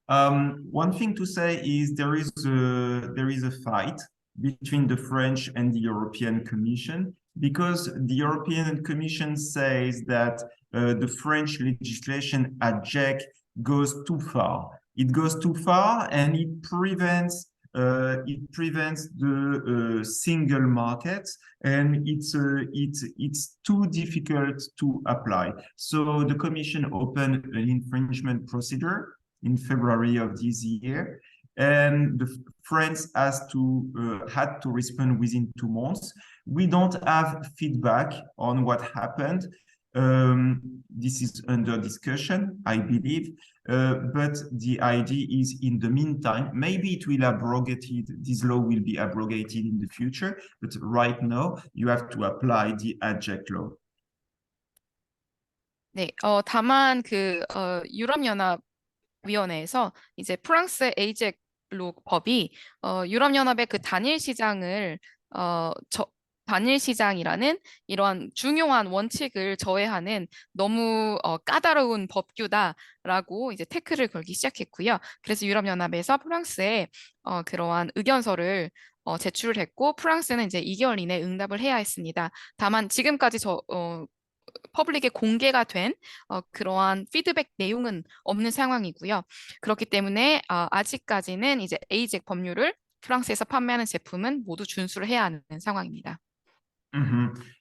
One thing to say is there is a fight between the French and the European Commission because the European Commission says that the French legislation at JEC goes too far. It goes too far and it prevents it prevents the single market, and it's too difficult to apply. So the Commission opened an infringement procedure in February of this year, and France had to respond within 2 months. We don't have feedback on what happened. This is under discussion, I believe, but the idea is, in the meantime, maybe it will abrogated, this law will be abrogated in the future, but right now you have to apply the adject law. 네, 다만 유럽연합위원회에서 이제 프랑스의 에이젝 법이 유럽연합의 그 단일 시장을 단일 시장이라는 이러한 중요한 원칙을 저해하는 너무 까다로운 법규다라고 이제 태클을 걸기 시작했고요. 그래서 유럽연합에서 프랑스에 그러한 의견서를 제출을 했고, 프랑스는 이제 2개월 이내에 응답을 해야 했습니다. 다만 지금까지 퍼블릭에 공개가 된 그러한 피드백 내용은 없는 상황이고요. 그렇기 때문에 아직까지는 이제 에이젝 법률을 프랑스에서 판매하는 제품은 모두 준수를 해야 하는 상황입니다.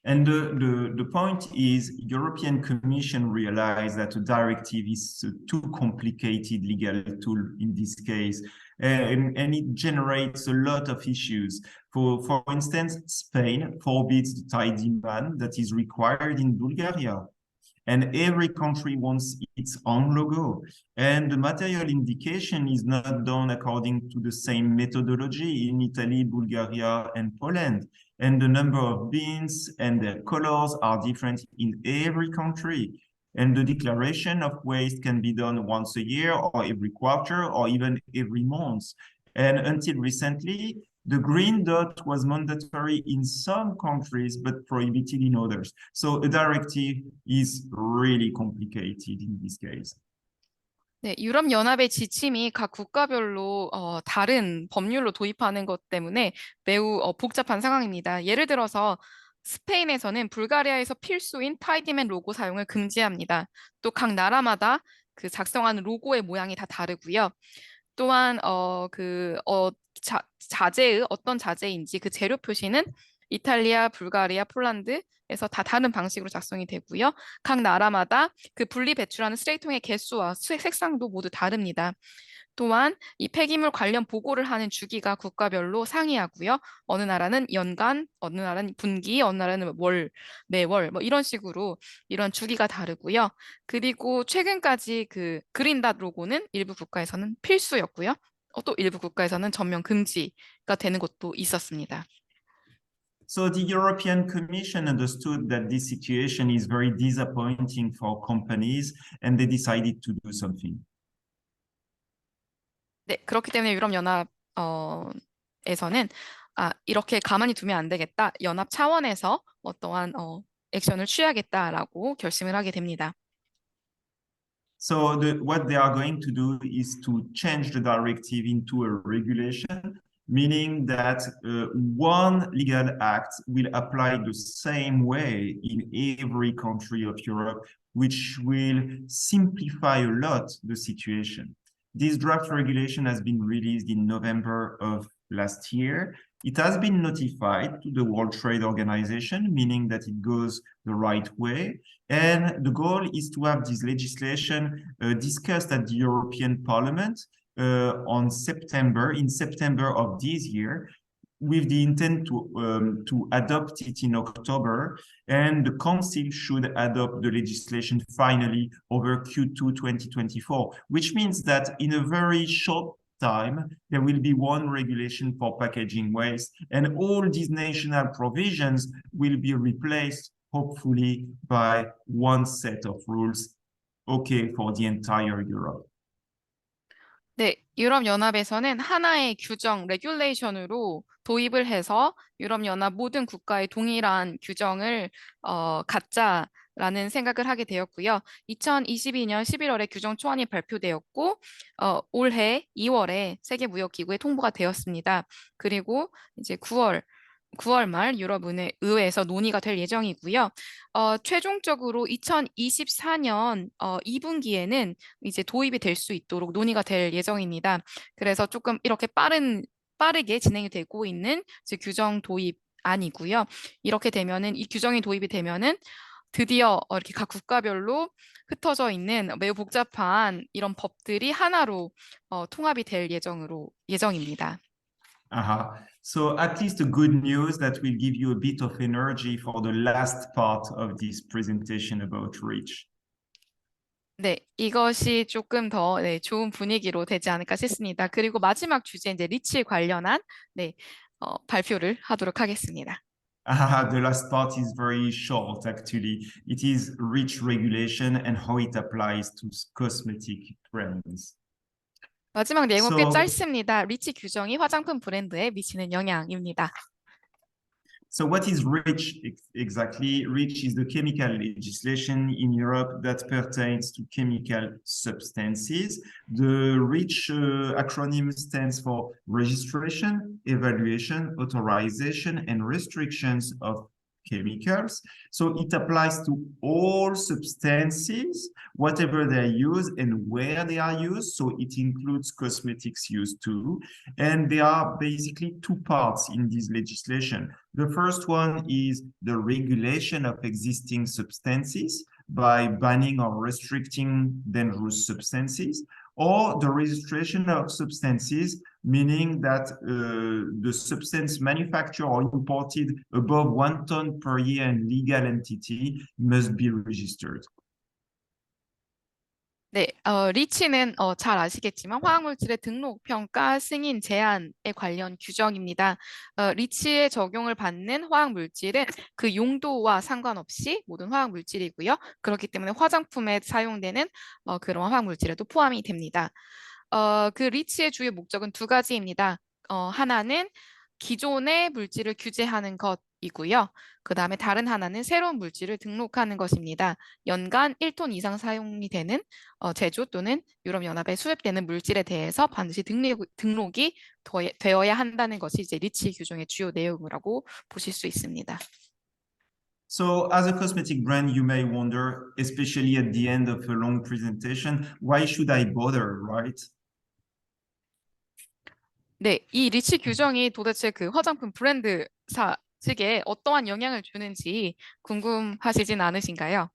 And the point is, European Commission realized that a directive is a too complicated legal tool in this case, and it generates a lot of issues. For instance, Spain forbids the tie demand that is required in Bulgaria, and every country wants its own logo, and the material indication is not done according to the same methodology in Italy, Bulgaria, and Poland. And the number of beans and their colors are different in every country. And the declaration of waste can be done once a year or every quarter or even every month. And until recently, the green dot was mandatory in some countries but prohibited in others. So a directive is really complicated in this case. 네, 유럽연합의 지침이 각 국가별로 다른 법률로 도입하는 것 때문에 매우 복잡한 상황입니다. 예를 들어서 스페인에서는 불가리아에서 필수인 타이디맨 로고 사용을 금지합니다. 또 각 나라마다 그 작성하는 로고의 모양이 다 다르고요. 또한 자재의 어떤 자재인지 그 재료 표시는 이탈리아, 불가리아, 폴란드에서 다 다른 방식으로 작성이 되고요. 각 나라마다 그 분리 배출하는 쓰레기통의 개수와 색상도 모두 다릅니다. 또한 이 폐기물 관련 보고를 하는 주기가 국가별로 상이하고요. 어느 나라는 연간, 어느 나라는 분기, 어느 나라는 매월 뭐 이런 식으로 이런 주기가 다르고요. 그리고 최근까지 그 그린닷 로고는 일부 국가에서는 필수였고요. 또 일부 국가에서는 전면 금지가 되는 곳도 있었습니다. So the European Commission understood that this situation is very disappointing for companies, and they decided to do something. 네, 그렇기 때문에 유럽연합에서는 이렇게 가만히 두면 안 되겠다. 연합 차원에서 어떠한 액션을 취하겠다라고 결심을 하게 됩니다. So what they are going to do is to change the directive into a regulation, meaning that one legal act will apply the same way in every country of Europe, which will simplify a lot the situation. This draft regulation has been released in November of last year. It has been notified to the World Trade Organization, meaning that it goes the right way. And the goal is to have this legislation discussed at the European Parliament in September of this year, with the intent to adopt it in October, and the Council should adopt the legislation finally over Q2 2024, which means that in a very short time, there will be one regulation for packaging waste, and all these national provisions will be replaced, hopefully, by one set of rules, okay, for the entire Europe. 네, 유럽연합에서는 하나의 규정, 레귤레이션으로 도입을 해서 유럽연합 모든 국가의 동일한 규정을 갖자라는 생각을 하게 되었고요. 2022년 11월에 규정 초안이 발표되었고 올해 2월에 세계무역기구에 통보가 되었습니다. 그리고 이제 9월 말 유럽의회에서 논의가 될 예정이고요. 최종적으로 2024년 2분기에는 이제 도입이 될 수 있도록 논의가 될 예정입니다. 그래서 조금 이렇게 빠른 빠르게 진행이 되고 있는 규정 도입안이고요. 이렇게 되면은 이 규정이 도입이 되면은 드디어 이렇게 각 국가별로 흩어져 있는 매우 복잡한 이런 법들이 하나로 통합이 될 예정입니다. So at least a good news that will give you a bit of energy for the last part of this presentation about REACH. 네, 이것이 조금 더 좋은 분위기로 되지 않을까 싶습니다. 그리고 마지막 주제 이제 리치 관련한 발표를 하도록 하겠습니다. The last part is very short, actually. It is REACH regulation and how it applies to cosmetic brands. 마지막 내용은 꽤 So- 짧습니다. 리치 규정이 화장품 브랜드에 미치는 영향입니다. So what is REACH exactly? REACH is the chemical legislation in Europe that pertains to chemical substances. The REACH acronym stands for Registration, Evaluation, Authorization, and Restrictions of Chemicals. So it applies to all substances, whatever they are used and where they are used. So it includes cosmetics use too. And there are basically two parts in this legislation. The first one is the regulation of existing substances by banning or restricting dangerous substances, or the registration of substances, meaning that the substance manufactured or imported above 1 ton per year in legal entity must be registered. 네, 리치는 잘 아시겠지만 화학물질의 등록, 평가, 승인, 제한에 관련 규정입니다. 리치에 적용을 받는 화학물질은 그 용도와 상관없이 모든 화학물질이고요. 그렇기 때문에 화장품에 사용되는 그런 화학물질에도 포함이 됩니다. 그 리치의 주요 목적은 두 가지입니다. 하나는 기존의 물질을 규제하는 것이고요. 그 다음에 다른 하나는 새로운 물질을 등록하는 것입니다. 연간 1톤 이상 사용이 되는 제조 또는 유럽연합에 수입되는 물질에 대해서 반드시 등록이 되어야 한다는 것이 이제 리치 규정의 주요 내용이라고 보실 수 있습니다. So as a cosmetic brand, you may wonder, especially at the end of a long presentation, why should I bother, right? 네, 이 리치 규정이 도대체 그 화장품 브랜드사 측에 어떠한 영향을 주는지 궁금하시진 않으신가요?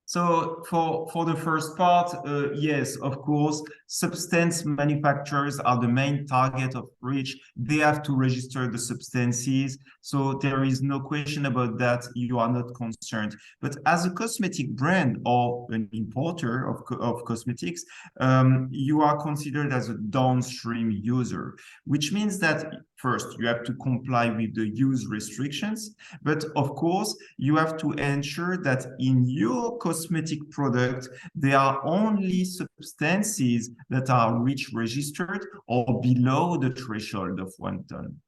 So for the first part, yes, of course, substance manufacturers are the main target of REACH. They have to register the substances. So there is no question about that. You are not concerned. But as a cosmetic brand or an importer of cosmetics, you are considered as a downstream user, which means that first, you have to comply with the use restrictions, but of course, you have to ensure that in your cosmetic product, there are only substances that are REACH registered or below the threshold of 1 ton.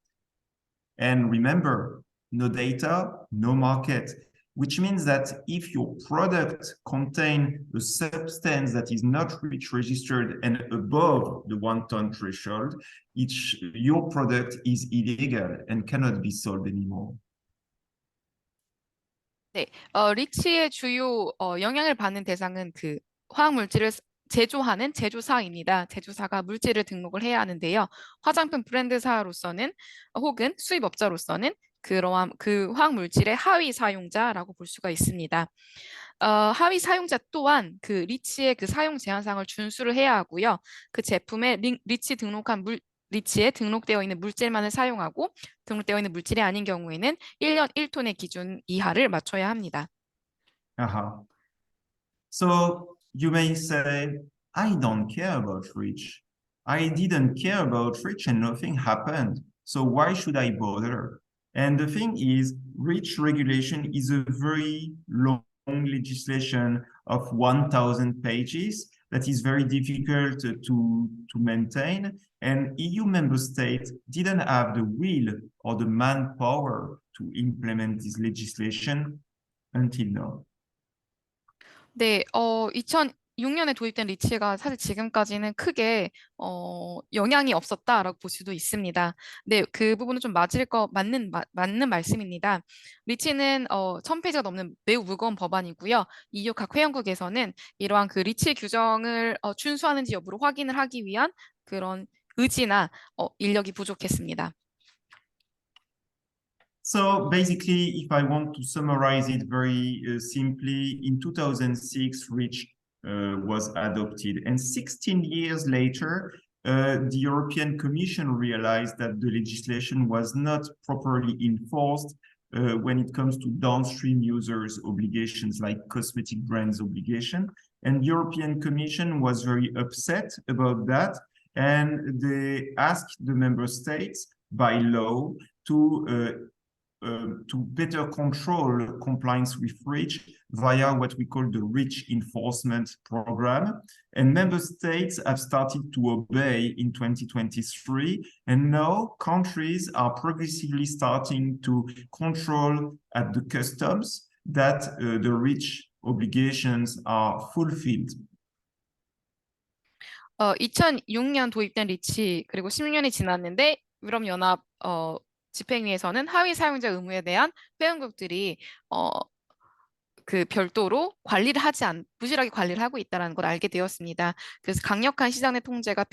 And remember, no data, no market, which means that if your product contains a substance that is not REACH registered and above the 1 ton threshold, your product is illegal and cannot be sold anymore. 네, 리치의 주요 영향을 받는 대상은 그 화학물질을 제조하는 제조사입니다. 제조사가 물질을 등록을 해야 하는데요. 화장품 브랜드사로서는 혹은 수입업자로서는 그러한 그 화학물질의 하위 사용자라고 볼 수가 있습니다. 하위 사용자 또한 그 리치의 그 사용 제한사항을 준수를 해야 하고요. 그 제품에 리치에 등록되어 있는 물질만을 사용하고 등록되어 있는 물질이 아닌 경우에는 1년 1톤의 기준 이하를 맞춰야 합니다. So you may say, I don't care about REACH. I didn't care about REACH and nothing happened. So why should I bother? And the thing is, REACH regulation is a very long legislation of 1,000 pages that is very difficult to maintain. And EU member states didn't have the will or the manpower to implement this legislation until now. 네, 2006년에 도입된 리치가 사실 지금까지는 크게 영향이 없었다라고 볼 수도 있습니다. 네, 그 부분은 좀 맞는 말씀입니다. 리치는 1000페이지가 넘는 매우 무거운 법안이고요. EU 각 회원국에서는 이러한 그 리치 규정을 준수하는지 여부를 확인을 하기 위한 그런 의지나 인력이 부족했습니다. So basically, if I want to summarize it very simply, in 2006, REACH was adopted, and 16 years later, the European Commission realized that the legislation was not properly enforced when it comes to downstream users' obligations like cosmetic brands obligation. And the European Commission was very upset about that, and they asked the member states by law to better control compliance with REACH via what we call the REACH enforcement program. And member states have started to obey in 2023. And now countries are progressively starting to control at the customs that the REACH obligations are fulfilled. 2006년 도입된 리치 그리고 16년이 지났는데 유럽연합 집행위에서는 하위 사용자 의무에 대한 회원국들이 그 별도로 부실하게 관리를 하고 있다는 걸 알게 되었습니다. 그래서 강력한 시장 내 통제가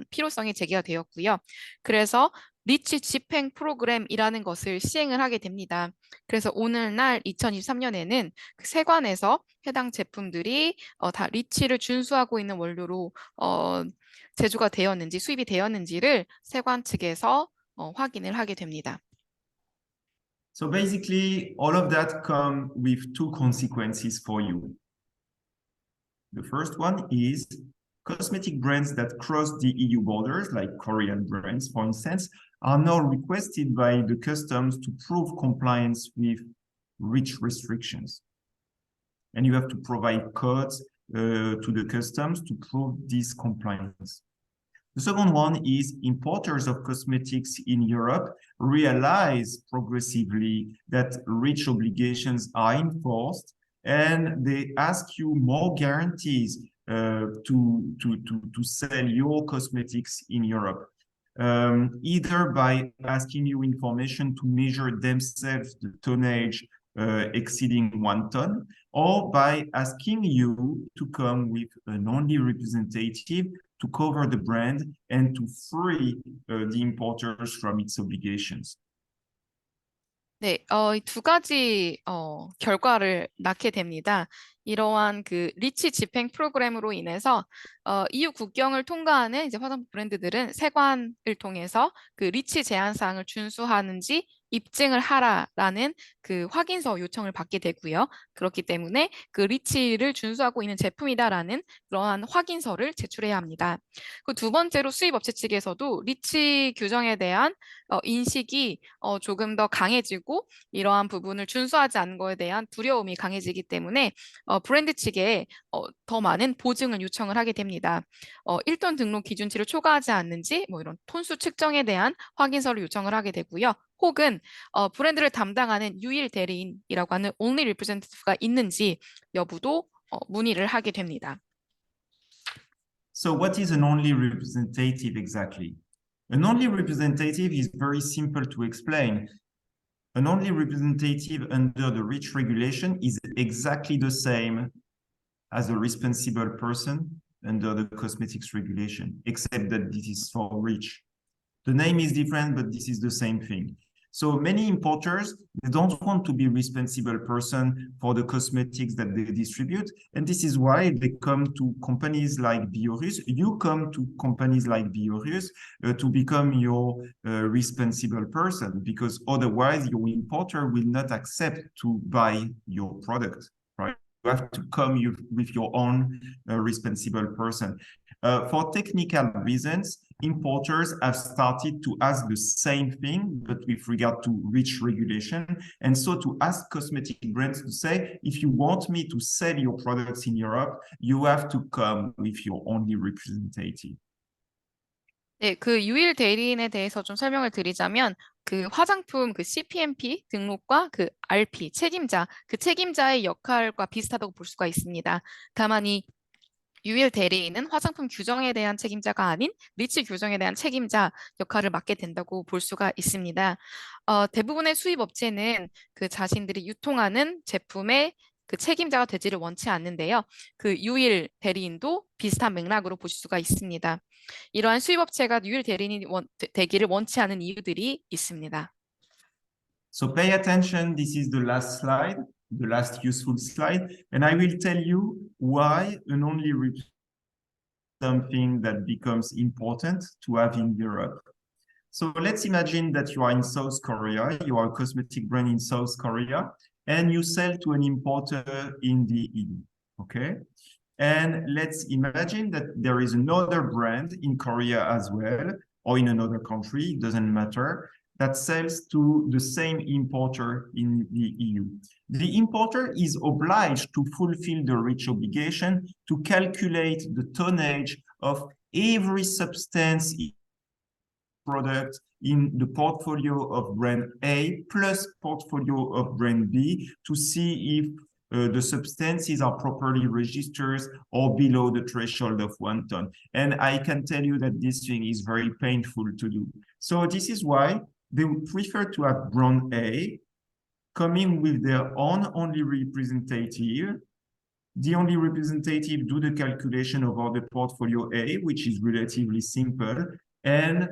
필요성이 제기가 되었고요. 그래서 리치 집행 프로그램이라는 것을 시행을 하게 됩니다. 그래서 오늘날 2023년에는 그 세관에서 해당 제품들이 다 리치를 준수하고 있는 원료로 제조가 되었는지 수입이 되었는지를 세관 측에서 확인을 하게 됩니다. So basically, all of that come with two consequences for you. The first one is cosmetic brands that cross the EU borders, like Korean brands, for instance, are now requested by the customs to prove compliance with REACH restrictions. And you have to provide codes to the customs to prove this compliance. The second one is importers of cosmetics in Europe realize progressively that REACH obligations are enforced, and they ask you more guarantees to sell your cosmetics in Europe, either by asking you information to measure themselves the tonnage exceeding 1 ton, or by asking you to come with an only representative to cover the brand and to free the importers from its obligations. 네, 이 두 가지 결과를 낳게 됩니다. 이러한 그 리치 집행 프로그램으로 인해서 EU 국경을 통과하는 이제 화장품 브랜드들은 세관을 통해서 그 리치 제한 사항을 준수하는지 입증을 하라라는 그 확인서 요청을 받게 되고요. 그렇기 때문에 그 리치를 준수하고 있는 제품이다라는 그러한 확인서를 제출해야 합니다. 그 두 번째로 수입업체 측에서도 리치 규정에 대한 인식이 조금 더 강해지고 이러한 부분을 준수하지 않은 것에 대한 두려움이 강해지기 때문에 브랜드 측에 더 많은 보증을 요청을 하게 됩니다. 1톤 등록 기준치를 초과하지 않는지 뭐 이런 톤수 측정에 대한 확인서를 요청을 하게 되고요. 혹은 브랜드를 담당하는 유일 대리인이라고 하는 only representative가 있는지 여부도 문의를 하게 됩니다. So what is an only representative exactly? An only representative is very simple to explain. An only representative under the REACH regulation is exactly the same as a responsible person under the cosmetics regulation, except that this is for REACH. The name is different, but this is the same thing. So many importers, they don't want to be responsible person for the cosmetics that they distribute. And this is why they come to companies like Biorius. You come to companies like Biorius to become your responsible person, because otherwise your importer will not accept to buy your product, right? You have to come with your own responsible person. For technical reasons, importers have started to ask the same thing, but with regard to REACH regulation. And so to ask cosmetic brands to say, if you want me to sell your products in Europe, you have to come with your only representative. 네, 그 유일 대리인에 대해서 좀 설명을 드리자면 그 화장품 그 CPMP 등록과 그 RP 책임자, 그 책임자의 역할과 비슷하다고 볼 수가 있습니다. 다만 이 유일 대리인은 화장품 규정에 대한 책임자가 아닌 리치 규정에 대한 책임자 역할을 맡게 된다고 볼 수가 있습니다. 대부분의 수입 업체는 그 자신들이 유통하는 제품의 그 책임자가 되지를 원치 않는데요. 그 유일 대리인도 비슷한 맥락으로 보실 수가 있습니다. 이러한 수입업체가 유일 대리인이 되기를 원치 않은 이유들이 있습니다. So pay attention, this is the last slide, the last useful slide, and I will tell you why an only representative something that becomes important to have in Europe. So let's imagine that you are in South Korea, you are a cosmetic brand in South Korea, and you sell to an importer in the EU, okay? And let's imagine that there is another brand in Korea as well, or in another country, it doesn't matter, that sells to the same importer in the EU. The importer is obliged to fulfill the REACH obligation to calculate the tonnage of every substance product in the portfolio of brand A plus portfolio of brand B to see if the substances are properly registered or below the threshold of 1 ton. And I can tell you that this thing is very painful to do. So this is why they would prefer to have brand A coming with their own only representative. The only representative do the calculation over the portfolio A, which is relatively simple, and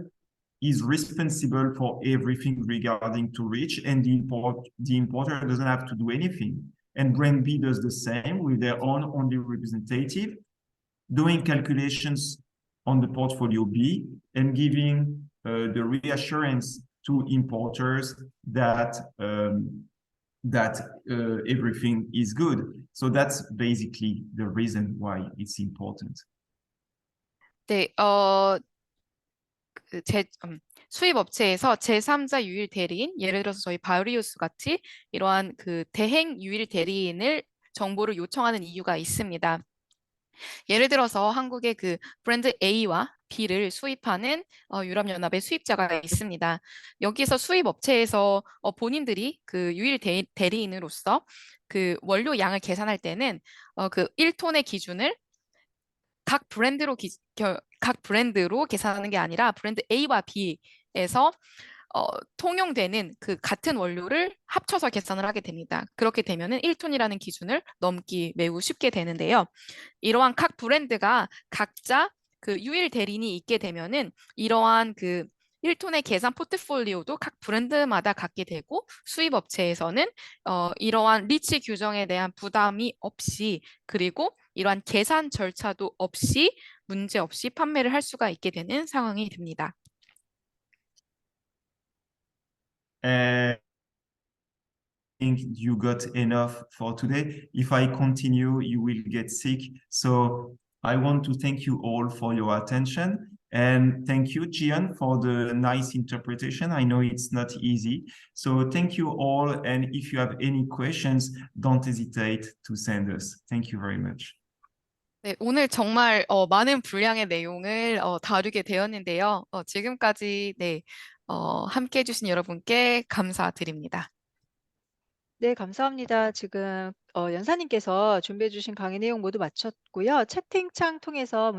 is responsible for everything regarding to REACH, and the importer doesn't have to do anything. And brand B does the same with their own only representative, doing calculations on the portfolio B and giving the reassurance to importers that everything is good. So that's basically the reason why it's important. 네, 수입 업체에서 제3자 유일 대리인, 예를 들어서 저희 바이오리우스 같이 이러한 그 대행 유일 대리인을 정보를 요청하는 이유가 있습니다. 예를 들어서 한국의 그 브랜드 A와 B를 수입하는 유럽연합의 수입자가 있습니다. 여기서 수입 업체에서 본인들이 그 유일 대리인으로서 그 원료 양을 계산할 때는 그 1톤의 기준을 각 브랜드로 계산하는 게 아니라 브랜드 A와 B에서 통용되는 그 같은 원료를 합쳐서 계산을 하게 됩니다. 그렇게 되면은 1톤이라는 기준을 넘기 매우 쉽게 되는데요. 이러한 각 브랜드가 각자 그 유일 대리인이 있게 되면은 이러한 그 1톤의 계산 포트폴리오도 각 브랜드마다 갖게 되고 수입 업체에서는 이러한 리치 규정에 대한 부담이 없이 그리고 이러한 계산 절차도 없이 문제 없이 판매를 할 수가 있게 되는 상황이 됩니다. I think you got enough for today. If I continue, you will get sick. So I want to thank you all for your attention. And thank you, Jihyeon, for the nice interpretation. I know it's not easy. So thank you all. And if you have any questions, don't hesitate to send us. Thank you very much. 네, 오늘 정말 많은 분량의 내용을 다루게 되었는데요. 지금까지 함께 해주신 여러분께 감사드립니다. 네, 감사합니다. 지금 연사님께서 준비해 주신 강의 내용 모두 마쳤고요. 채팅창 통해서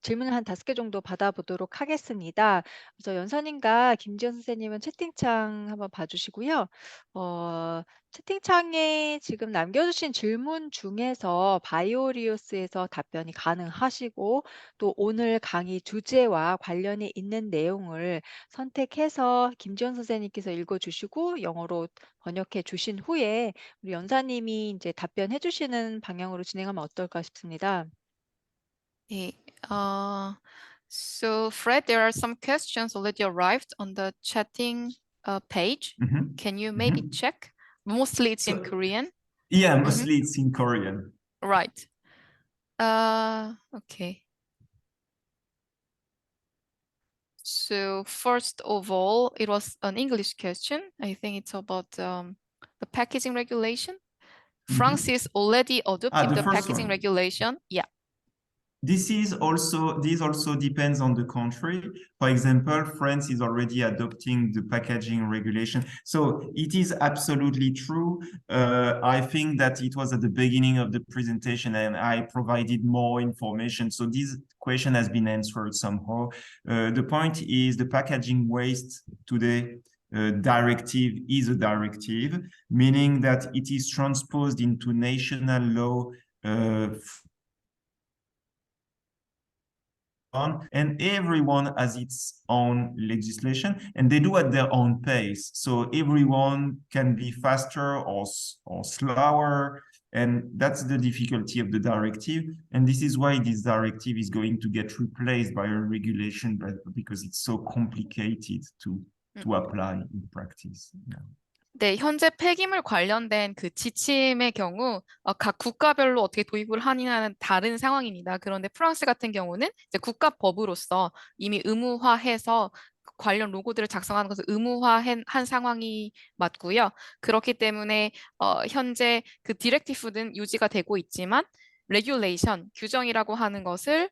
질문을 한 5개 정도 받아보도록 하겠습니다. 그래서 연사님과 김지연 선생님은 채팅창 한번 봐주시고요. 채팅창에 지금 남겨주신 질문 중에서 바이오리우스에서 답변이 가능하시고 또 오늘 강의 주제와 관련이 있는 내용을 선택해서 김지연 선생님께서 읽어주시고 영어로 번역해 주신 후에 우리 연사님이 이제 답변해 주시는 방향으로 진행하면 어떨까 싶습니다. 네, So Fred, there are some questions already arrived on the chatting page. Can you maybe check? Mostly it's in Korean. Yeah, mostly it's in Korean. Right. Okay. So first of all, it was an English question. I think it's about the packaging regulation. France is already adopting the packaging regulation. Yeah. This also depends on the country. For example, France is already adopting the packaging regulation. So it is absolutely true. I think that it was at the beginning of the presentation and I provided more information. So this question has been answered somehow. The point is the packaging waste today directive is a directive, meaning that it is transposed into national law and everyone has its own legislation and they do at their own pace. So everyone can be faster or slower. And that's the difficulty of the directive. And this is why this directive is going to get replaced by a regulation, because it's so complicated to apply in practice. Yeah. 네, 현재 폐기물 관련된 그 지침의 경우 각 국가별로 어떻게 도입을 하느냐는 다른 상황입니다. 그런데 프랑스 같은 경우는 이제 국가법으로서 이미 의무화해서 관련 로고들을 작성하는 것을 의무화한 상황이 맞고요. 그렇기 때문에 현재 그 디렉티브는 유지가 되고 있지만 레귤레이션, 규정이라고 하는 것을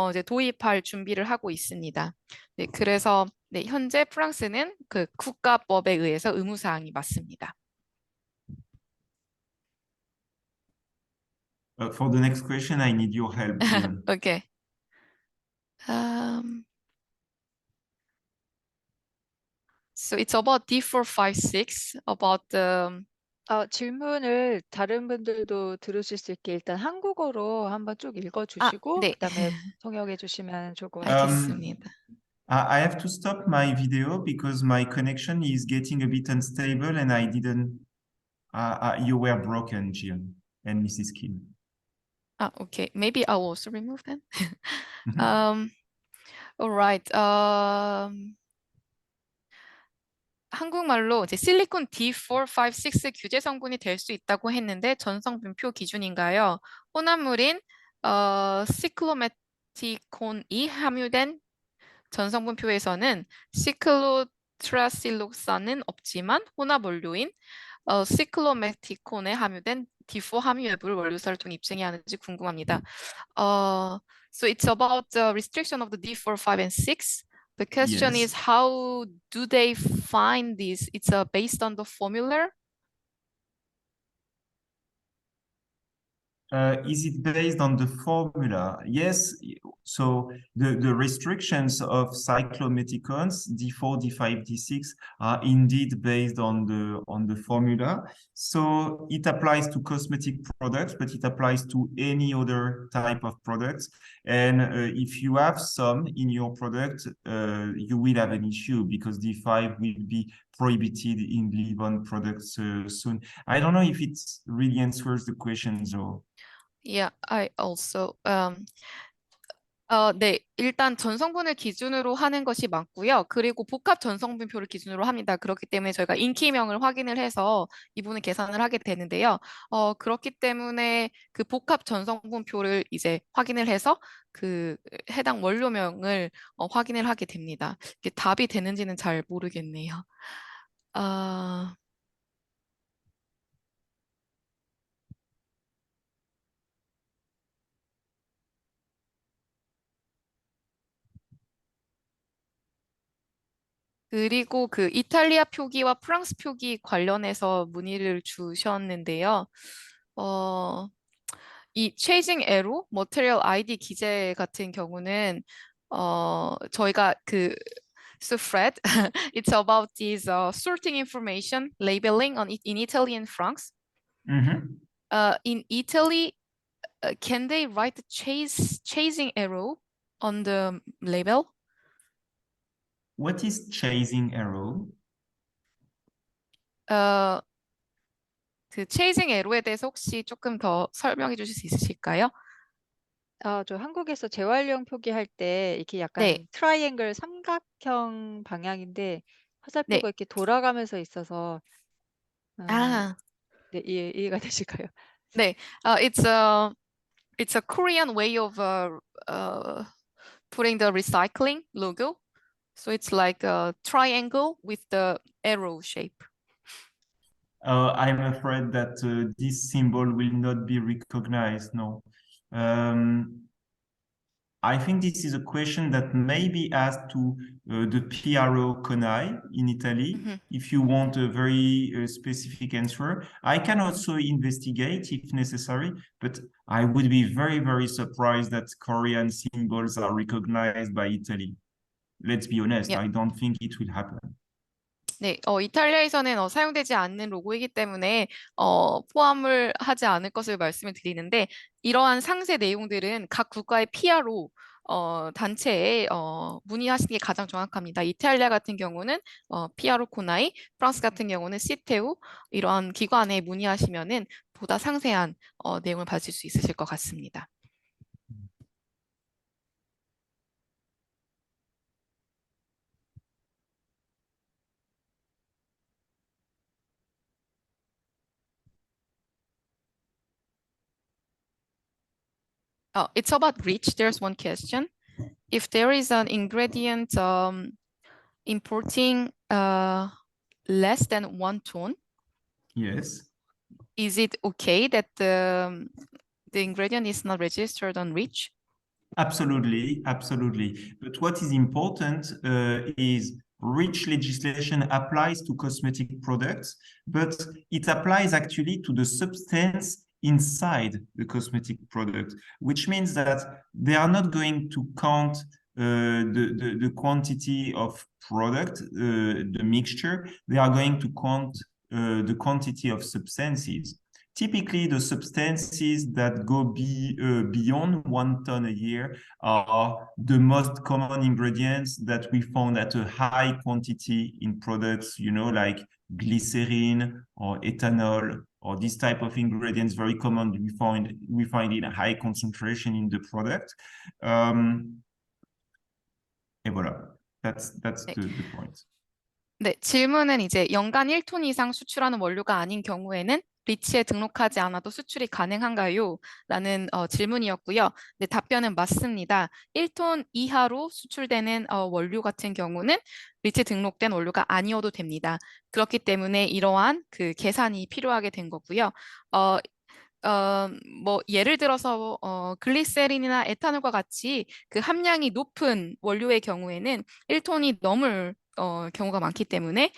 이제 도입할 준비를 하고 있습니다. 네, 그래서 네, 현재 프랑스는 그 국가법에 의해서 의무사항이 맞습니다. For the next question, I need your help. Okay. So it's about D456, about the 질문을 다른 분들도 들으실 수 있게 일단 한국어로 한번 쭉 읽어주시고 네. 그다음에 통역해 주시면 좋을 것 같아요. 알겠습니다. I have to stop my video because my connection is getting a bit unstable and I didn't. You were broken, Jihyeon and Mrs. Kim. Okay. Maybe I will also remove them. Mm-hmm. All right. 한국말로 이제 실리콘 D456 규제 성분이 될 수 있다고 했는데 전성분표 기준인가요? 혼합물인 시클로메티콘이 함유된 전성분표에서는 시클로트라실록산은 없지만 혼합 원료인 시클로메티콘에 함유된 D4 함유 여부를 원료사를 통해 입증해야 하는지 궁금합니다. So it's about the restriction of the D4, 5, and 6. The question Yes. is, how do they find this? It's based on the formula? Is it based on the formula? Yes. So the restrictions of cyclometicones D4, D5, D6 are indeed based on the formula. So it applies to cosmetic products, but it applies to any other type of products. And if you have some in your product, you will have an issue because D5 will be prohibited in leave-on products soon. I don't know if it really answers the question, though. Yeah, I also. 네, 일단 전성분을 기준으로 하는 것이 맞고요. 그리고 복합 전성분표를 기준으로 합니다. 그렇기 때문에 저희가 인기명을 확인을 해서 이 부분을 계산을 하게 되는데요. 그렇기 때문에 그 복합 전성분표를 이제 확인을 해서 그 해당 원료명을 확인을 하게 됩니다. 이게 답이 되는지는 잘 모르겠네요. 그리고 그 이탈리아 표기와 프랑스 표기 관련해서 문의를 주셨는데요. 이 Chasing Arrow, Material ID 기재 같은 경우는 저희가 그 So Fred, it's about this sorting information, labeling in Italy and France. Mm-hmm. In Italy, can they write the Chasing Arrow on the label? What is chasing arrow? 그 Chasing Arrow에 대해서 혹시 조금 더 설명해 주실 수 있으실까요? 저 한국에서 재활용 표기할 때 이렇게 약간 네. 트라이앵글 삼각형 방향인데 화살표가 네. 이렇게 돌아가면서 있어서 네, 이해가 되실까요? 네. It's a Korean way of putting the recycling logo. So it's like a triangle with the arrow shape. I'm afraid that this symbol will not be recognized. No. I think this is a question that may be asked to the PRO CONAI in Italy. Mm-hmm. If you want a very specific answer, I can also investigate if necessary, but I would be very, very surprised that Korean symbols are recognized by Italy. Let's be honest, Yeah. I don't think it will happen. 네, 이탈리아에서는 사용되지 않는 로고이기 때문에 포함을 하지 않을 것을 말씀을 드리는데 이러한 상세 내용들은 각 국가의 PRO 단체에 문의하시는 게 가장 정확합니다. 이탈리아 같은 경우는 PRO 코나이, 프랑스 같은 경우는 시테우 이러한 기관에 문의하시면은 보다 상세한 내용을 받으실 수 있으실 것 같습니다. It's about reach. There's one question. If there is an ingredient importing less than 1 ton, Yes. is it okay that the ingredient is not registered on REACH? Absolutely, absolutely. But what is important is REACH legislation applies to cosmetic products, but it applies actually to the substance inside the cosmetic product, which means that they are not going to count the quantity of product, the mixture. They are going to count the quantity of substances. Typically, the substances that go beyond 1 ton a year are the most common ingredients that we found at a high quantity in products, you know, like glycerin or ethanol, or this type of ingredients, very common. We find in a high concentration in the product. Et voilà, that's the point. 네, 질문은 이제 연간 1톤 이상 수출하는 원료가 아닌 경우에는 리치에 등록하지 않아도 수출이 가능한가요? 라는 질문이었고요. 네, 답변은 맞습니다. 1톤 이하로 수출되는 원료 같은 경우는 리치에 등록된 원료가 아니어도 됩니다. 그렇기 때문에 이러한 그 계산이 필요하게 된 거고요. 뭐 예를 들어서 글리세린이나 에탄올과 같이 그 함량이 높은 원료의 경우에는 1톤이 넘을 경우가 많기 때문에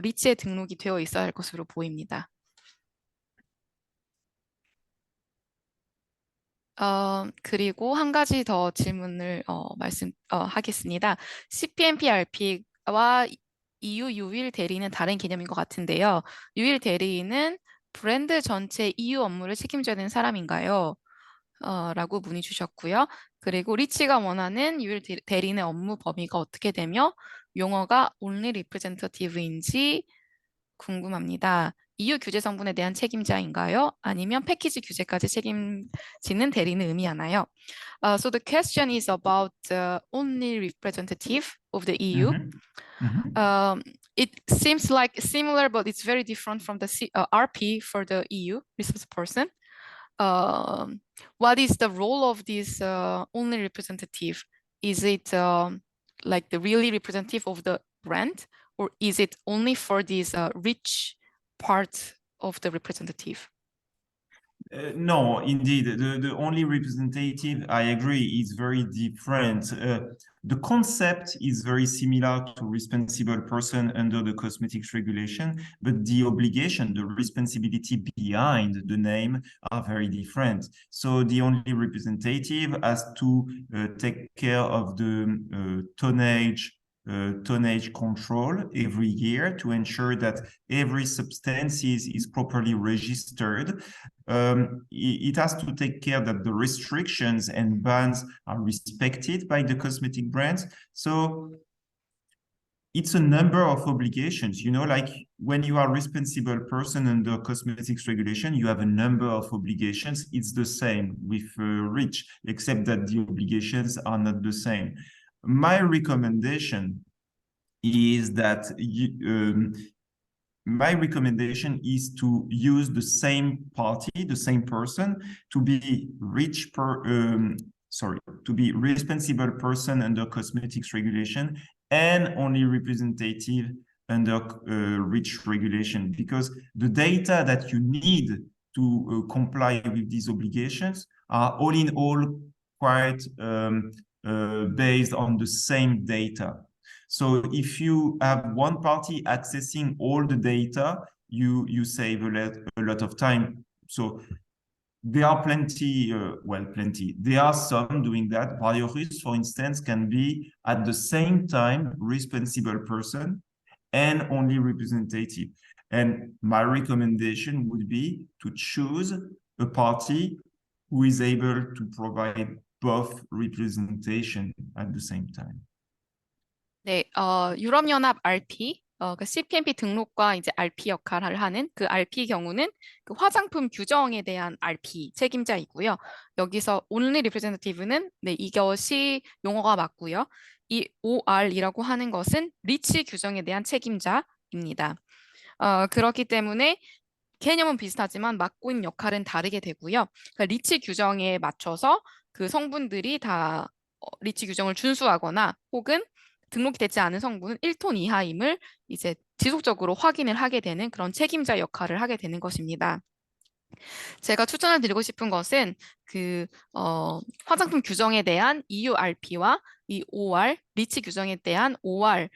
리치에 등록이 되어 있어야 할 것으로 보입니다. 그리고 한 가지 더 질문을 하겠습니다. CPNP-RP와 EU 유일 대리는 다른 개념인 것 같은데요. 유일 대리인은 브랜드 전체 EU 업무를 책임져야 되는 사람인가요? 라고 문의 주셨고요. 그리고 리치가 원하는 유일 대리인의 업무 범위가 어떻게 되며 용어가 only representative인지 궁금합니다. EU 규제 성분에 대한 책임자인가요? 아니면 패키지 규제까지 책임지는 대리는 의미하나요? So the question is about the only representative of the EU. It seems like similar, but it's very different from the RP for the EU responsible person. What is the role of this only representative? Is it like the really representative of the brand, or is it only for this rich part of the representative? No, indeed, the only representative, I agree, is very different. The concept is very similar to responsible person under the cosmetics regulation, but the obligation, the responsibility behind the name are very different. So the only representative has to take care of the tonnage control every year to ensure that every substance is properly registered. It has to take care that the restrictions and bans are respected by the cosmetic brands. So it's a number of obligations, you know, like when you are a responsible person under cosmetics regulation, you have a number of obligations. It's the same with REACH, except that the obligations are not the same. My recommendation is that to use the same party, the same person, to be to be responsible person under cosmetics regulation and only representative under REACH regulation, because the data that you need to comply with these obligations are all in all quite based on the same data. So if you have one party accessing all the data, you save a lot of time. So there are plenty. There are some doing that. Biorius, for instance, can be at the same time responsible person and only representative. And my recommendation would be to choose a party who is able to provide both representation at the same time. 네, 유럽연합 RP, 그 CPNP 등록과 이제 RP 역할을 하는 그 RP 경우는 그 화장품 규정에 대한 RP 책임자이고요. 여기서 only representative는 네, 이것이 용어가 맞고요. 이 OR이라고 하는 것은 리치 규정에 대한 책임자입니다. 그렇기 때문에 개념은 비슷하지만 맡고 있는 역할은 다르게 되고요. 그러니까 리치 규정에 맞춰서 그 성분들이 다 리치 규정을 준수하거나 혹은 등록이 되지 않은 성분은 1톤 이하임을 이제 지속적으로 확인을 하게 되는 그런 책임자 역할을 하게 되는 것입니다. 제가 추천을 드리고 싶은 것은 그 화장품 규정에 대한 EURP와 이 OR, 리치 규정에 대한 OR을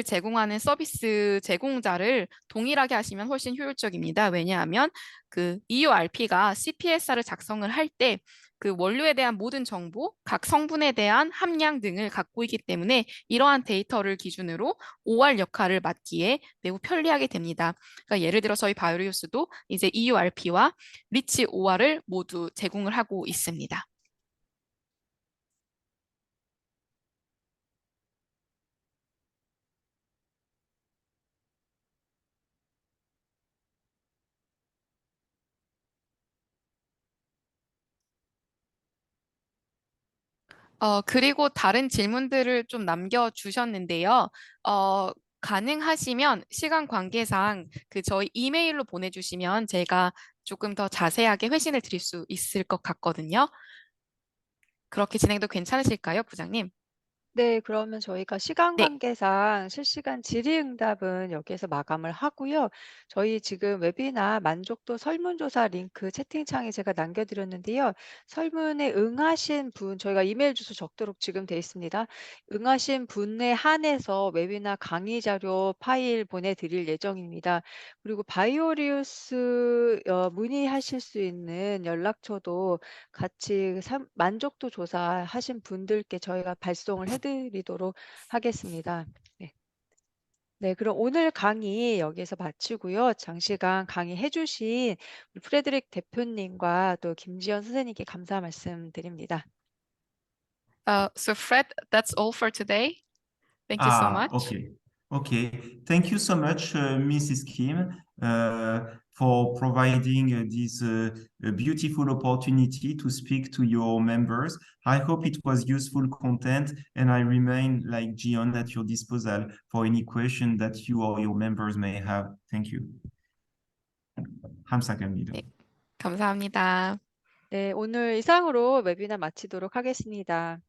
제공하는 서비스 제공자를 동일하게 하시면 훨씬 효율적입니다. 왜냐하면 그 EURP가 CPSR을 작성을 할 때 그 원료에 대한 모든 정보, 각 성분에 대한 함량 등을 갖고 있기 때문에 이러한 데이터를 기준으로 OR 역할을 맡기에 매우 편리하게 됩니다. 그러니까 예를 들어 저희 바이오리우스도 이제 EURP와 리치 OR을 모두 제공을 하고 있습니다. 그리고 다른 질문들을 좀 남겨주셨는데요. 가능하시면 시간 관계상 그 저희 이메일로 보내주시면 제가 조금 더 자세하게 회신을 드릴 수 있을 것 같거든요. 그렇게 진행도 괜찮으실까요, 부장님? 네, 그러면 저희가 시간 네. 관계상 실시간 질의응답은 여기에서 마감을 하고요. 저희 지금 웨비나 만족도 설문조사 링크 채팅창에 제가 남겨드렸는데요. 설문에 응하신 분, 저희가 이메일 주소 적도록 지금 돼 있습니다. 응하신 분에 한해서 웨비나 강의 자료 파일 보내드릴 예정입니다. 그리고 바이오리우스 문의하실 수 있는 연락처도 같이 만족도 조사하신 분들께 저희가 발송을 해드리도록 하겠습니다. 네. 네, 그럼 오늘 강의 여기서 마치고요. 장시간 강의해주신 우리 프레드릭 대표님과 또 김지연 선생님께 감사 말씀드립니다. So Fred, that's all for today. Thank you so much. Okay. Okay. Thank you so much, Mrs. Kim, for providing this beautiful opportunity to speak to your members. I hope it was useful content, and I remain, like Jihyeon, at your disposal for any question that you or your members may have. Thank you. 감사합니다. 네, 감사합니다. 네, 오늘 이상으로 웨비나 마치도록 하겠습니다.